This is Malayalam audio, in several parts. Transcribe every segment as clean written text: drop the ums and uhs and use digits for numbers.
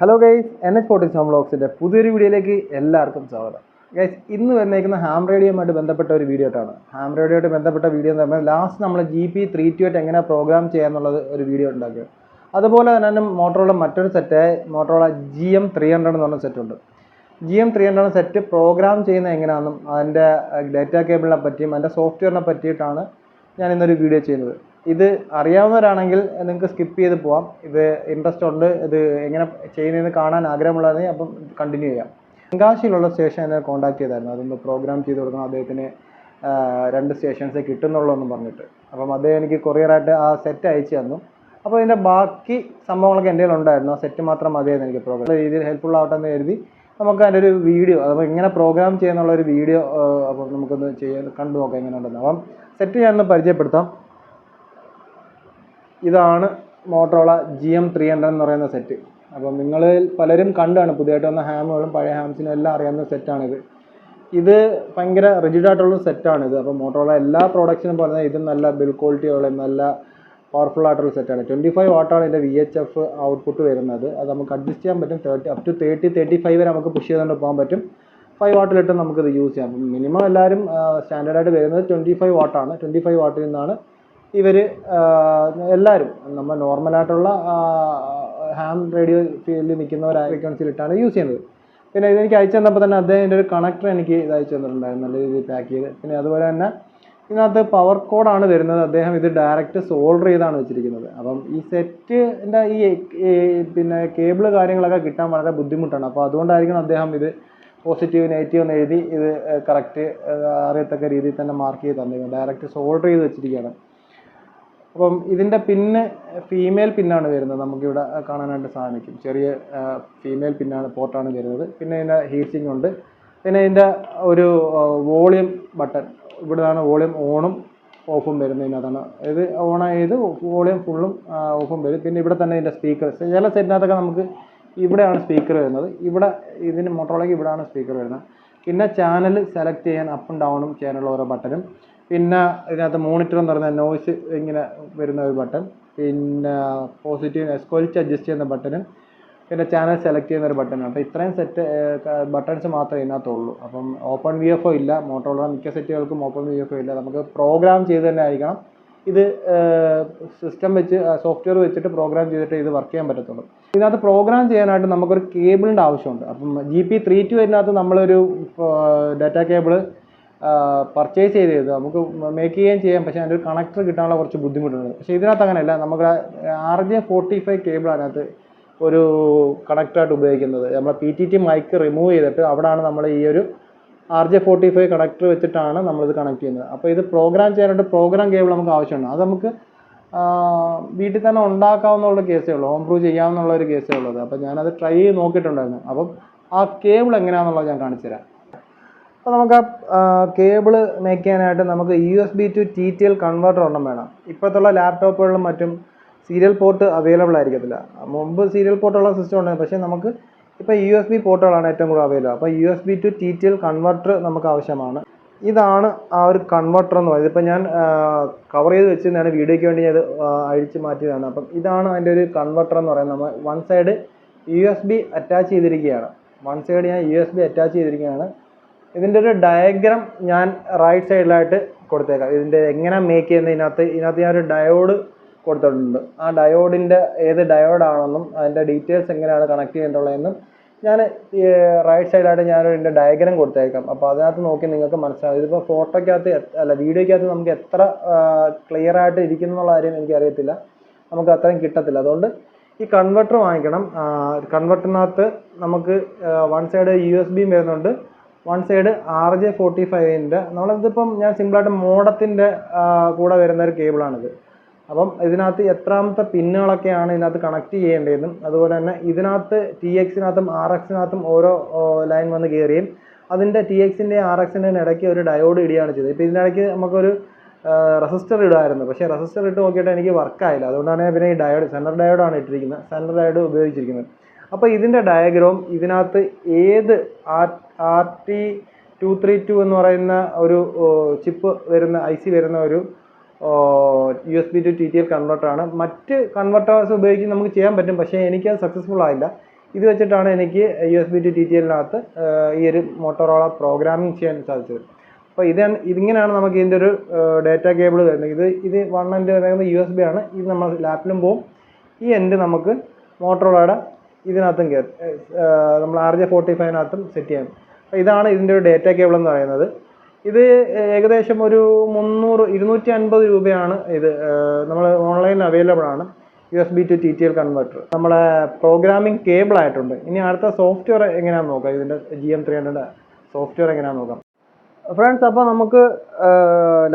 ഹലോ ഗൈസ്, NH47 വ്ളോഗ്സിൻ്റെ പുതിയൊരു വീഡിയോയിലേക്ക് എല്ലാവർക്കും സ്വാഗതം. ഗൈസ്, ഇന്ന് വന്നേക്കുന്ന ഹാം റേഡിയോയുമായിട്ട് ബന്ധപ്പെട്ട ഒരു വീഡിയോ ആയിട്ടാണ്. ഹാം റേഡിയോയായിട്ട് ബന്ധപ്പെട്ട വീഡിയോ എന്ന് പറഞ്ഞാൽ ലാസ്റ്റ് നമ്മൾ GP328 എങ്ങനെ പ്രോഗ്രാം ചെയ്യാന്നുള്ളത് ഒരു വീഡിയോ ഉണ്ടാക്കിയത്. അതുപോലെ തന്നെ മോട്ടോറോള മറ്റൊരു സെറ്റായ മോട്ടോറോള GM300 എന്ന് പറഞ്ഞ സെറ്റുണ്ട്. GM300 സെറ്റ് പ്രോഗ്രാം ചെയ്യുന്നത് എങ്ങനെയാണെന്നും അതിൻ്റെ ഡാറ്റ കേബിളിനെ പറ്റിയും അതിൻ്റെ സോഫ്റ്റ്വെയറിനെ പറ്റിയിട്ടാണ് ഞാൻ ഇന്നൊരു വീഡിയോ ചെയ്യുന്നത്. ഇത് അറിയാവുന്നവരാണെങ്കിൽ നിങ്ങൾക്ക് സ്കിപ്പ് ചെയ്ത് പോവാം. ഇത് ഇൻട്രസ്റ്റ് ഉണ്ട്, ഇത് എങ്ങനെ ചെയ്യുന്നതെന്ന് കാണാൻ ആഗ്രഹമുള്ളതെങ്കിൽ അപ്പം കണ്ടിന്യൂ ചെയ്യാം. തെങ്കാശിയിലുള്ള സ്റ്റേഷൻ എന്നെ കോൺടാക്ട് ചെയ്തായിരുന്നു. അതൊന്ന് പ്രോഗ്രാം ചെയ്ത് കൊടുക്കണം, അദ്ദേഹത്തിന് 2 സ്റ്റേഷൻസേ കിട്ടുന്നുള്ളൂ എന്ന് പറഞ്ഞിട്ട്. അപ്പം അദ്ദേഹം എനിക്ക് കൊറിയറായിട്ട് ആ സെറ്റ് അയച്ചു തന്നു. അപ്പോൾ ഇതിൻ്റെ ബാക്കി സംഭവങ്ങളൊക്കെ എൻ്റെ കയ്യിലുണ്ടായിരുന്നു. ആ സെറ്റ് മാത്രം മതിയായിരുന്നു എനിക്ക് പ്രോഗ്രാം രീതിയിൽ ഹെൽപ്ഫുൾ ആവട്ടെ എന്ന് കരുതി നമുക്ക് അതിൻ്റെ ഒരു വീഡിയോ, അപ്പോൾ എങ്ങനെ പ്രോഗ്രാം ചെയ്യുന്നുള്ളൊരു വീഡിയോ അപ്പോൾ നമുക്കൊന്ന് കണ്ടു നോക്കാം എങ്ങനെ ഉണ്ടെന്ന്. അപ്പം സെറ്റ് ഞാനൊന്ന് പരിചയപ്പെടുത്താം. ഇതാണ് മോട്ടോറോള GM300 എന്ന് പറയുന്ന സെറ്റ്. അപ്പം നിങ്ങളിൽ പലരും കണ്ടാണ്, പുതിയതായിട്ട് വന്ന ഹാമുകളും പഴയ ഹാംസിനും എല്ലാം അറിയാവുന്ന സെറ്റാണിത്. ഇത് ഭയങ്കര റിജിഡായിട്ടുള്ള സെറ്റാണിത്. അപ്പോൾ മോട്ടോറോള എല്ലാ പ്രോഡക്ട്സിനും പറഞ്ഞാൽ ഇത് നല്ല ബിൽഡ് ക്വാളിറ്റി ഉള്ള നല്ല പവർഫുൾ ആയിട്ടുള്ള സെറ്റാണ്. 25 വാട്ടാണ് ഇതിൻ്റെ VHF ഔട്ട്പുട്ട് വരുന്നത്. അത് നമുക്ക് അഡ്ജസ്റ്റ് ചെയ്യാൻ പറ്റും. 30-35 വരെ നമുക്ക് പുഷ് ചെയ്തുകൊണ്ട് പോകാൻ പറ്റും. 5 വാട്ടിലിട്ട് നമുക്കിത് യൂസ് ചെയ്യാം. അപ്പം മിനിമം എല്ലാവരും സ്റ്റാൻഡേർഡായിട്ട് വരുന്നത് 25 വാട്ടാണ്. 25 വാട്ടിൽ നിന്നാണ് ഇവർ എല്ലാവരും നമ്മൾ നോർമലായിട്ടുള്ള ഹാം റേഡിയോ ഫീൽഡിൽ നിൽക്കുന്നവർ ഫ്രീക്വൻസിയിലിട്ടാണ് യൂസ് ചെയ്യുന്നത്. പിന്നെ ഇതെനിക്ക് അയച്ചു തന്നപ്പോൾ തന്നെ അദ്ദേഹത്തിൻ്റെ ഒരു കണക്ടർ എനിക്ക് ഇത് അയച്ചു തന്നിട്ടുണ്ടായിരുന്നു, നല്ല രീതിയിൽ പാക്ക് ചെയ്ത്. പിന്നെ അതുപോലെ തന്നെ ഇതിനകത്ത് പവർ കോഡാണ് വരുന്നത്. അദ്ദേഹം ഇത് ഡയറക്റ്റ് സോൾഡർ ചെയ്താണ് വെച്ചിരിക്കുന്നത്. അപ്പം ഈ സെറ്റിൻ്റെ പിന്നെ കേബിള് കാര്യങ്ങളൊക്കെ കിട്ടാൻ വളരെ ബുദ്ധിമുട്ടാണ്. അപ്പോൾ അതുകൊണ്ടായിരിക്കണം അദ്ദേഹം ഇത് പോസിറ്റീവ് നെഗറ്റീവ് എന്ന് എഴുതി ഇത് കറക്റ്റ് അറിയത്തക്ക രീതിയിൽ തന്നെ മാർക്ക് ചെയ്ത് തന്നിരിക്കുന്നത്. ഡയറക്റ്റ് സോൾഡർ ചെയ്ത് വെച്ചിരിക്കുകയാണ്. അപ്പം ഇതിൻ്റെ പിന്ന് ഫീമെയിൽ പിന്നാണ് വരുന്നത്. നമുക്കിവിടെ കാണാനായിട്ട് സാധിക്കും. ചെറിയ ഫീമെയിൽ പിന്നാണ് പോർട്ടാണ് വരുന്നത്. പിന്നെ ഇതിൻ്റെ ഹീറ്റിംഗ് ഉണ്ട്. പിന്നെ ഇതിൻ്റെ ഒരു വോളിയം ബട്ടൺ, ഇവിടെയാണ് വോളിയം ഓണും ഓഫും വരുന്നതിനകത്താണ്. ഇത് ഓണായത് വോളിയം ഫുള്ളും ഓഫും വരും. പിന്നെ ഇവിടെ തന്നെ ഇതിൻ്റെ സ്പീക്കർ, ചില സെറ്റിനകത്തൊക്കെ നമുക്ക് ഇവിടെയാണ് സ്പീക്കർ വരുന്നത്. ഇവിടെ ഇതിന് മോട്ടോറോളയ്ക്ക് ഇവിടെയാണ് സ്പീക്കർ വരുന്നത്. പിന്നെ ചാനൽ സെലക്ട് ചെയ്യാൻ അപ്പും ഡൗണും ചെയ്യാനുള്ള ഓരോ ബട്ടനും. പിന്നെ ഇതിനകത്ത് മോണിറ്റർ എന്ന് പറയുന്ന നോയ്സ് ഇങ്ങനെ വരുന്ന ഒരു ബട്ടൺ. പിന്നെ പോസിറ്റീവ് എസ്കോലിച്ച് അഡ്ജസ്റ്റ് ചെയ്യുന്ന ബട്ടനും പിന്നെ ചാനൽ സെലക്ട് ചെയ്യുന്ന ഒരു ബട്ടനാണ്. അപ്പോൾ ഇത്രയും സെറ്റ് ബട്ടൺസ് മാത്രമേ ഇതിനകത്തുള്ളൂ. അപ്പം ഓപ്പൺ VFO ഇല്ല. മോട്ടോറോള മിക്ക സെറ്റുകൾക്കും ഓപ്പൺ VFO ഇല്ല. നമുക്ക് പ്രോഗ്രാം ചെയ്ത് തന്നെ ആയിരിക്കണം. ഇത് സിസ്റ്റം വെച്ച് സോഫ്റ്റ്വെയർ വെച്ചിട്ട് പ്രോഗ്രാം ചെയ്തിട്ട് ഇത് വർക്ക് ചെയ്യാൻ പറ്റത്തുള്ളൂ. ഇതിനകത്ത് പ്രോഗ്രാം ചെയ്യാനായിട്ട് നമുക്കൊരു കേബിളിൻ്റെ ആവശ്യമുണ്ട്. അപ്പം GP328 നമ്മളൊരു ഡാറ്റ കേബിള് പർച്ചേസ് ചെയ്ത് നമുക്ക് മേക്ക് ചെയ്യുകയും ചെയ്യാം. പക്ഷേ അതിൻ്റെ ഒരു കണക്ടർ കിട്ടാനുള്ള കുറച്ച് ബുദ്ധിമുട്ടുണ്ട്. പക്ഷേ ഇതിനകത്ത് അങ്ങനെയല്ല. നമുക്ക് RJ45 കേബിളാണ് അതിനകത്ത് ഒരു കണക്ടറായിട്ട് ഉപയോഗിക്കുന്നത്. നമ്മൾ PTT മൈക്ക് റിമൂവ് ചെയ്തിട്ട് അവിടെയാണ് നമ്മൾ ഈ ഒരു RJ45 കണക്ടർ വെച്ചിട്ടാണ് നമ്മളിത് കണക്ട് ചെയ്യുന്നത്. അപ്പോൾ ഇത് പ്രോഗ്രാം ചെയ്യാനായിട്ട് പ്രോഗ്രാം കേബിൾ നമുക്ക് ആവശ്യമുണ്ട്. അത് നമുക്ക് വീട്ടിൽ തന്നെ ഉണ്ടാക്കാവുന്നുള്ള കേസേ ഉള്ളൂ, ഹോം പ്രൂവ് ചെയ്യാവുന്നുള്ള ഒരു കേസേ ഉള്ളത്. അപ്പോൾ ഞാനത് ട്രൈ ചെയ്ത് നോക്കിയിട്ടുണ്ടായിരുന്നു. അപ്പം ആ കേബിൾ എങ്ങനെയാണെന്നുള്ളത് ഞാൻ കാണിച്ചു തരാം. അപ്പോൾ നമുക്ക് ആ കേബിള് മേക്ക് ചെയ്യാനായിട്ട് നമുക്ക് USB to TTL കൺവേർട്ടർ ഒന്നും വേണം. ഇപ്പോഴത്തുള്ള ലാപ്ടോപ്പുകളിലും മറ്റും സീരിയൽ പോർട്ട് അവൈലബിൾ ആയിരിക്കത്തില്ല. മുമ്പ് സീരിയൽ പോർട്ടുള്ള സിസ്റ്റം ഉണ്ട്, പക്ഷേ നമുക്ക് ഇപ്പോൾ USB പോർട്ടുകളാണ് ഏറ്റവും കൂടുതൽ അവൈലബിൾ. അപ്പോൾ USB to TTL കൺവേർട്ടർ നമുക്ക് ആവശ്യമാണ്. ഇതാണ് ആ ഒരു കൺവേർട്ടർ എന്ന് പറയുന്നത്. ഇപ്പോൾ ഞാൻ കവർ ചെയ്ത് വെച്ചിരുന്നതാണ്, വീഡിയോയ്ക്ക് വേണ്ടി ഞാൻ അഴിച്ച് മാറ്റിയതാണ്. അപ്പം ഇതാണ് അതിൻ്റെ ഒരു കൺവേർട്ടർ എന്ന് പറയുന്നത്. നമ്മൾ വൺ സൈഡ് USB അറ്റാച്ച് ചെയ്തിരിക്കുകയാണ്. വൺ സൈഡ് ഞാൻ USB അറ്റാച്ച് ചെയ്തിരിക്കുകയാണ്. ഇതിൻ്റെ ഒരു ഡയഗ്രാം ഞാൻ റൈറ്റ് സൈഡിലായിട്ട് കൊടുത്തേക്കാം. ഇതിൻ്റെ എങ്ങനെ മേക്ക് ചെയ്യുന്നതിനകത്ത് ഞാൻ ഒരു ഡയോഡ് കൊടുത്തിട്ടുണ്ട്. ആ ഡയോഡിൻ്റെ ഏത് ഡയോഡാണെന്നും അതിൻ്റെ ഡീറ്റെയിൽസ് എങ്ങനെയാണ് കണക്ട് ചെയ്യേണ്ടതെന്നും ഞാൻ റൈറ്റ് സൈഡിലായിട്ട് ഇതിൻ്റെ ഡയഗ്രാം കൊടുത്തേക്കാം. അപ്പോൾ അതിനകത്ത് നോക്കി നിങ്ങൾക്ക് മനസ്സിലാവും. ഇതിപ്പോൾ ഫോട്ടോയ്ക്കകത്ത് വീഡിയോയ്ക്കകത്ത് നമുക്ക് എത്ര ക്ലിയർ ആയിട്ട് ഇരിക്കുന്നു എന്നുള്ള കാര്യം എനിക്കറിയത്തില്ല, നമുക്ക് അത്രയും കിട്ടത്തില്ല. അതുകൊണ്ട് ഈ കൺവെർട്ടർ വാങ്ങിക്കണം. കൺവെർട്ടറിനകത്ത് നമുക്ക് വൺ സൈഡ് USB വരുന്നുണ്ട്, വൺ സൈഡ് RJ45ൻ്റെ. നമ്മളിതിപ്പം ഞാൻ സിമ്പിളായിട്ട് മോഡത്തിൻ്റെ കൂടെ വരുന്ന ഒരു കേബിളാണിത്. അപ്പം ഇതിനകത്ത് എത്രാമത്തെ പിന്നുകളൊക്കെയാണ് ഇതിനകത്ത് കണക്ട് ചെയ്യേണ്ടതെന്നും അതുപോലെ തന്നെ ഇതിനകത്ത് TX-നകത്തും RX-നകത്തും ഓരോ ലൈൻ വന്ന് കയറിയും അതിൻ്റെ TX-ൻ്റെയും RX-ൻ്റെയും ഇടയ്ക്ക് ഒരു ഡയോഡ് ഇടുകയാണ് ചെയ്തത്. ഇപ്പോൾ ഇതിനിടയ്ക്ക് നമുക്കൊരു റെസിസ്റ്റർ ഇടുമായിരുന്നു, പക്ഷേ റെസിസ്റ്റർ ഇട്ട് നോക്കിയിട്ട് എനിക്ക് വർക്കായില്ല. അതുകൊണ്ടാണ് പിന്നെ ഈ ഡയോഡ് സെൻറ്റർ ഡയോഡാണ് ഇട്ടിരിക്കുന്നത്, സെൻറ്റർ ഡയോഡ് ഉപയോഗിച്ചിരിക്കുന്നത്. അപ്പോൾ ഇതിൻ്റെ ഡയഗ്രാം ഇതിനകത്ത് ഏത് RT232 എന്ന് പറയുന്ന ഒരു ചിപ്പ് വരുന്ന IC വരുന്ന ഒരു USB to TTL കൺവെർട്ടറാണ്. മറ്റ് കൺവെർട്ടേഴ്സ് ഉപയോഗിച്ച് നമുക്ക് ചെയ്യാൻ പറ്റും, പക്ഷേ എനിക്കത് സക്സസ്ഫുൾ ആയില്ല. ഇത് വെച്ചിട്ടാണ് എനിക്ക് USB to TTL-നകത്ത് ഈ ഒരു മോട്ടോറോള പ്രോഗ്രാമിംഗ് ചെയ്യാൻ സാധിച്ചത്. അപ്പോൾ ഇതിങ്ങനെയാണ് നമുക്ക് ഇതിൻ്റെ ഒരു ഡാറ്റ കേബിൾ വരുന്നത്. ഇത് 1 എൻഡ് വരുന്നത് USB ആണ്. ഇത് നമ്മൾ ലാപ്പിലും പോകും. ഈ എൻഡ് നമുക്ക് മോട്ടോറോളയുടെ ഇതിനകത്തും കയറും, നമ്മൾ RJ45-നകത്തും സെറ്റ് ചെയ്യാം. അപ്പോൾ ഇതാണ് ഇതിൻ്റെ ഒരു ഡാറ്റ കേബിൾ എന്ന് പറയുന്നത്. ഇത് ഏകദേശം ഒരു 250 രൂപയാണ്. ഇത് നമ്മൾ ഓൺലൈനിൽ അവൈലബിൾ ആണ്. USB to TTL കൺവെർട്ടർ നമ്മളെ പ്രോഗ്രാമിംഗ് കേബിൾ ആയിട്ടുണ്ട്. ഇനി അടുത്ത സോഫ്റ്റ്വെയർ എങ്ങനെയാണെന്ന് നോക്കാം. ഇതിൻ്റെ GM300 സോഫ്റ്റ്വെയർ എങ്ങനെയാണെന്ന് നോക്കാം ഫ്രണ്ട്സ്. അപ്പോൾ നമുക്ക്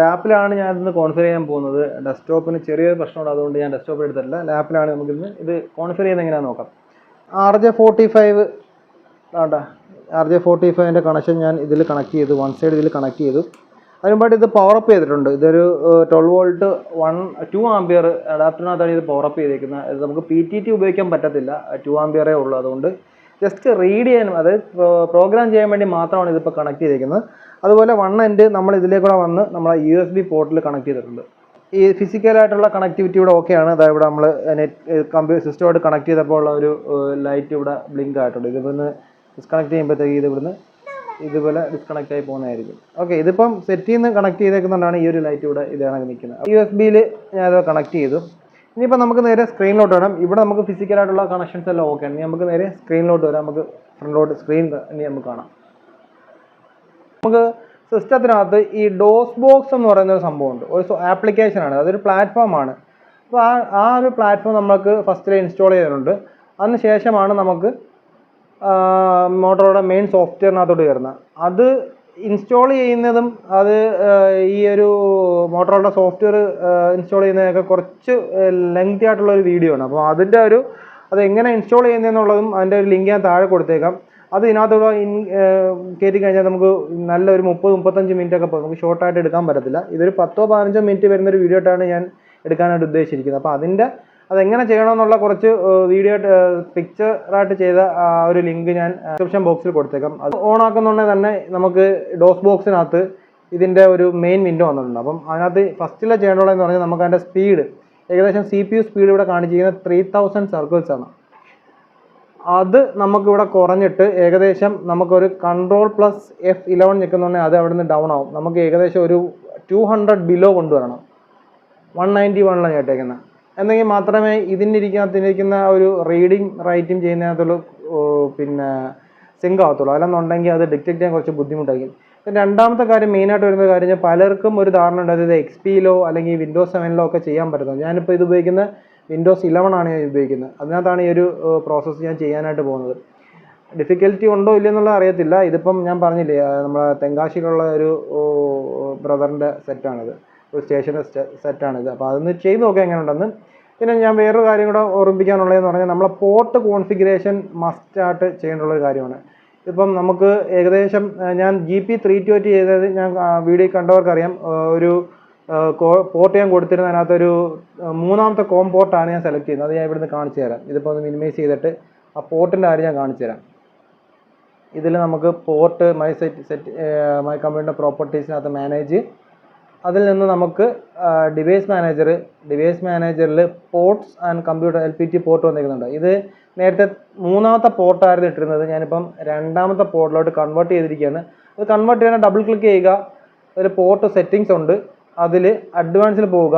ലാപ്പിലാണ് ഞാൻ ഇന്ന് കോൺഫിഗർ ചെയ്യാൻ പോകുന്നത്. ഡെസ്ക്ടോപ്പിന് ചെറിയൊരു പ്രശ്നമുണ്ട്, അതുകൊണ്ട് ഞാൻ ഡെസ്ക്ടോപ്പ് എടുത്തിട്ടില്ല. ലാപ്പിലാണ് നമുക്കിന്ന് ഇത് കോൺഫിഗർ ചെയ്യുന്നത് എങ്ങനെയാണെന്ന് നോക്കാം. RJ45 വേണ്ട, RJ45ൻ്റെ കണക്ഷൻ ഞാൻ ഇതിൽ കണക്ട് ചെയ്തു, വൺ സൈഡ് ഇതിൽ കണക്ട് ചെയ്തു. അതിനുമ്പായിട്ട് ഇത് പവറപ്പ് ചെയ്തിട്ടുണ്ട്. ഇതൊരു 12 വോൾട്ട് 2 ആംപിയർ അഡാപ്റ്ററിനകത്താണ് ഇത് പവറപ്പ് ചെയ്തേക്കുന്നത്. ഇത് നമുക്ക് PTT ഉപയോഗിക്കാൻ പറ്റത്തില്ല, 2 ആംപിയറേ ഉള്ളൂ. അതുകൊണ്ട് ജസ്റ്റ് റീഡ് ചെയ്യാനും അതായത് പ്രോഗ്രാം ചെയ്യാൻ വേണ്ടി മാത്രമാണ് ഇതിപ്പോൾ കണക്ട് ചെയ്തേക്കുന്നത്. അതുപോലെ 1 എൻഡ് നമ്മൾ ഇതിലേക്കൂടെ വന്ന് നമ്മളെ USB പോർട്ടിൽ കണക്ട് ചെയ്തിട്ടുണ്ട്. ഈ ഫിസിക്കലായിട്ടുള്ള കണക്ടിവിറ്റി ഇവിടെ ഓക്കെയാണ്. അതായത് ഇവിടെ നമ്മൾ കമ്പ്യൂട്ടർ സിസ്റ്റമായിട്ട് കണക്ട് ചെയ്തപ്പോൾ ഉള്ള ഒരു ലൈറ്റ് ഇവിടെ ബ്ലിങ്ക് ആയിട്ടുണ്ട്. ഇതിവിടുന്ന് ഡിസ്കണക്ട് ചെയ്യുമ്പോഴത്തേക്ക് ഇതിവിടുന്ന് ഇതുപോലെ ഡിസ്കണക്ട് ആയി പോകുന്നതായിരിക്കും. ഓക്കെ, ഇതിപ്പം സെറ്റിൽ നിന്ന് കണക്ട് ചെയ്തേക്കുന്നതുകൊണ്ടാണ് ഈ ഒരു ലൈറ്റ് ഇവിടെ ഇതാണ് നിൽക്കുന്നത്. USB-ൽ ഞാനത് കണക്ട് ചെയ്തു. ഇനിയിപ്പോൾ നമുക്ക് നേരെ സ്ക്രീനിലോട്ട് വരാം. ഇവിടെ നമുക്ക് ഫിസിക്കലായിട്ടുള്ള കണക്ഷൻസ് എല്ലാം ഓക്കെ ആണ്. ഇനി നമുക്ക് നേരെ സ്ക്രീനിലോട്ട് വരാം. നമുക്ക് ഫ്രണ്ടിലോട്ട് സ്ക്രീൻ ഇനി നമുക്ക് കാണാം. നമുക്ക് സിസ്റ്റത്തിനകത്ത് ഈ ഡോസ് ബോക്സ് എന്ന് പറയുന്ന ഒരു സംഭവമുണ്ട്, ഒരു ആപ്ലിക്കേഷനാണ്, അതൊരു പ്ലാറ്റ്ഫോമാണ്. അപ്പോൾ ആ ഒരു പ്ലാറ്റ്ഫോം നമുക്ക് ഫസ്റ്റിൽ ഇൻസ്റ്റാൾ ചെയ്തിട്ടുണ്ട്. അതിന് ശേഷമാണ് നമുക്ക് മോട്ടോറോളയുടെ മെയിൻ സോഫ്റ്റ്വെയറിനകത്തോട്ട് കയറുന്നത്. അത് ഇൻസ്റ്റാൾ ചെയ്യുന്നതും അത് ഈ ഒരു മോട്ടോറോളയുടെ സോഫ്റ്റ്വെയർ ഇൻസ്റ്റാൾ ചെയ്യുന്നതൊക്കെ കുറച്ച് ലെങ്തി ആയിട്ടുള്ള ഒരു വീഡിയോ ആണ്. അപ്പോൾ അത് എങ്ങനെ ഇൻസ്റ്റാൾ ചെയ്യുന്നതെന്നുള്ളതും അതിൻ്റെ ഒരു ലിങ്ക് ഞാൻ താഴെ കൊടുത്തേക്കാം. അത് ഇതിനകത്തോടെ കയറ്റി കഴിഞ്ഞാൽ നമുക്ക് നല്ലൊരു 30-35 മിനിറ്റ് ഒക്കെ പോകും. നമുക്ക് ഷോർട്ടായിട്ട് എടുക്കാൻ പറ്റത്തില്ല. ഇതൊരു 10-15 മിനിറ്റ് വരുന്നൊരു വീഡിയോ ആയിട്ടാണ് ഞാൻ എടുക്കാനായിട്ട് ഉദ്ദേശിച്ചിരിക്കുന്നത്. അപ്പോൾ അതെങ്ങനെ ചെയ്യണമെന്നുള്ള കുറച്ച് വീഡിയോ പിക്ചറായിട്ട് ചെയ്ത ഒരു ലിങ്ക് ഞാൻ ഡിസ്ക്രിപ്ഷൻ ബോക്സിൽ കൊടുത്തേക്കാം. അത് ഓൺ ആക്കുന്നുണ്ടെങ്കിൽ തന്നെ നമുക്ക് ഡോസ് ബോക്സിനകത്ത് ഇതിൻ്റെ ഒരു മെയിൻ വിൻഡോ വന്നിട്ടുണ്ട്. അപ്പം അതിനകത്ത് ഫസ്റ്റിലെ ചെയ്യേണ്ടതെന്ന് പറഞ്ഞാൽ നമുക്ക് അതിൻ്റെ സ്പീഡ് ഏകദേശം CPU സ്പീഡ് ഇവിടെ കാണിച്ചിരിക്കുന്നത് 3000 സർക്കിൾസ് ആണ്. അത് നമുക്കിവിടെ കുറഞ്ഞിട്ട് ഏകദേശം നമുക്കൊരു Ctrl+F11 നിൽക്കുന്നുണ്ടെങ്കിൽ അത് അവിടെ നിന്ന് ഡൗൺ ആവും. നമുക്ക് ഏകദേശം ഒരു 200 ബിലോ കൊണ്ടുവരണം. 191 കേട്ടേക്കുന്നത് എന്നെങ്കിൽ മാത്രമേ ഇതിനിരിക്കുന്ന ഒരു റീഡിങ് റൈറ്റും ചെയ്യുന്നതിനകത്തുള്ളൂ പിന്നെ സിങ്ക് ആകത്തുള്ളൂ. അല്ലെന്നുണ്ടെങ്കിൽ അത് ഡിറ്റക്ട് ചെയ്യാൻ കുറച്ച് ബുദ്ധിമുട്ടായിരിക്കും. രണ്ടാമത്തെ കാര്യം മെയിനായിട്ട് വരുന്ന കാര്യം പലർക്കും ഒരു ധാരണ ഉണ്ട്, അതായത് XP-ലോ അല്ലെങ്കിൽ Windows 7-ലോ ഒക്കെ ചെയ്യാൻ പറ്റുന്നത്. ഞാനിപ്പോൾ ഇത് ഉപയോഗിക്കുന്ന Windows 11 ആണ് ഞാൻ ഉപയോഗിക്കുന്നത്. അതിനകത്താണ് ഈ ഒരു പ്രോസസ്സ് ഞാൻ ചെയ്യാനായിട്ട് പോകുന്നത്. ഡിഫിക്കൽറ്റി ഉണ്ടോ ഇല്ലെന്നുള്ളത് അറിയത്തില്ല. ഇതിപ്പം ഞാൻ പറഞ്ഞില്ലേ, നമ്മളെ തെങ്കാശിയിലുള്ള ഒരു ബ്രദറിൻ്റെ സെറ്റാണിത്, ഒരു സ്റ്റേഷൻ്റെ സെറ്റാണിത്. അപ്പോൾ അതൊന്ന് ചെയ്ത് നോക്കാം എങ്ങനെ ഉണ്ടെന്ന്. പിന്നെ ഞാൻ വേറൊരു കാര്യം കൂടെ ഓർമ്മിപ്പിക്കാനുള്ളതെന്ന് പറഞ്ഞാൽ നമ്മളെ പോർട്ട് കോൺഫിഗറേഷൻ മസ്റ്റായിട്ട് ചെയ്യേണ്ടുള്ളൊരു കാര്യമാണ്. ഇപ്പം നമുക്ക് ഏകദേശം ഞാൻ GP320 ചെയ്തത് ഞാൻ വീഡിയോ കണ്ടവർക്കറിയാം. ഒരു പോർട്ട് ഞാൻ കൊടുത്തിരുന്ന അതിനകത്തൊരു 3ാമത്തെ കോം പോർട്ടാണ് ഞാൻ സെലക്ട് ചെയ്യുന്നത്. അത് ഞാൻ ഇവിടുന്ന് കാണിച്ചു തരാം. ഇതിപ്പോൾ ഒന്ന് മിനിമൈസ് ചെയ്തിട്ട് ആ പോർട്ടിൻ്റെ കാര്യം ഞാൻ കാണിച്ചു തരാം. ഇതിൽ നമുക്ക് പോർട്ട് മൈ കമ്പ്യൂട്ടർ പ്രോപ്പർട്ടീസിനകത്ത് മാനേജ്, അതിൽ നിന്ന് നമുക്ക് ഡിവൈസ് മാനേജറിൽ ports and computer LPT port വന്നിരിക്കുന്നുണ്ട്. ഇത് നേരത്തെ 3ാമത്തെ പോർട്ടായിരുന്നു ഇട്ടിരുന്നത്. ഞാനിപ്പം 2ാമത്തെ പോർട്ടിലോട്ട് കൺവേർട്ട് ചെയ്തിരിക്കുകയാണ്. അത് കൺവേർട്ട് ചെയ്യാൻ ഡബിൾ ക്ലിക്ക് ചെയ്യുക. അതിൽ പോർട്ട് സെറ്റിങ്സ് ഉണ്ട്, അതിൽ അഡ്വാൻസിൽ പോവുക.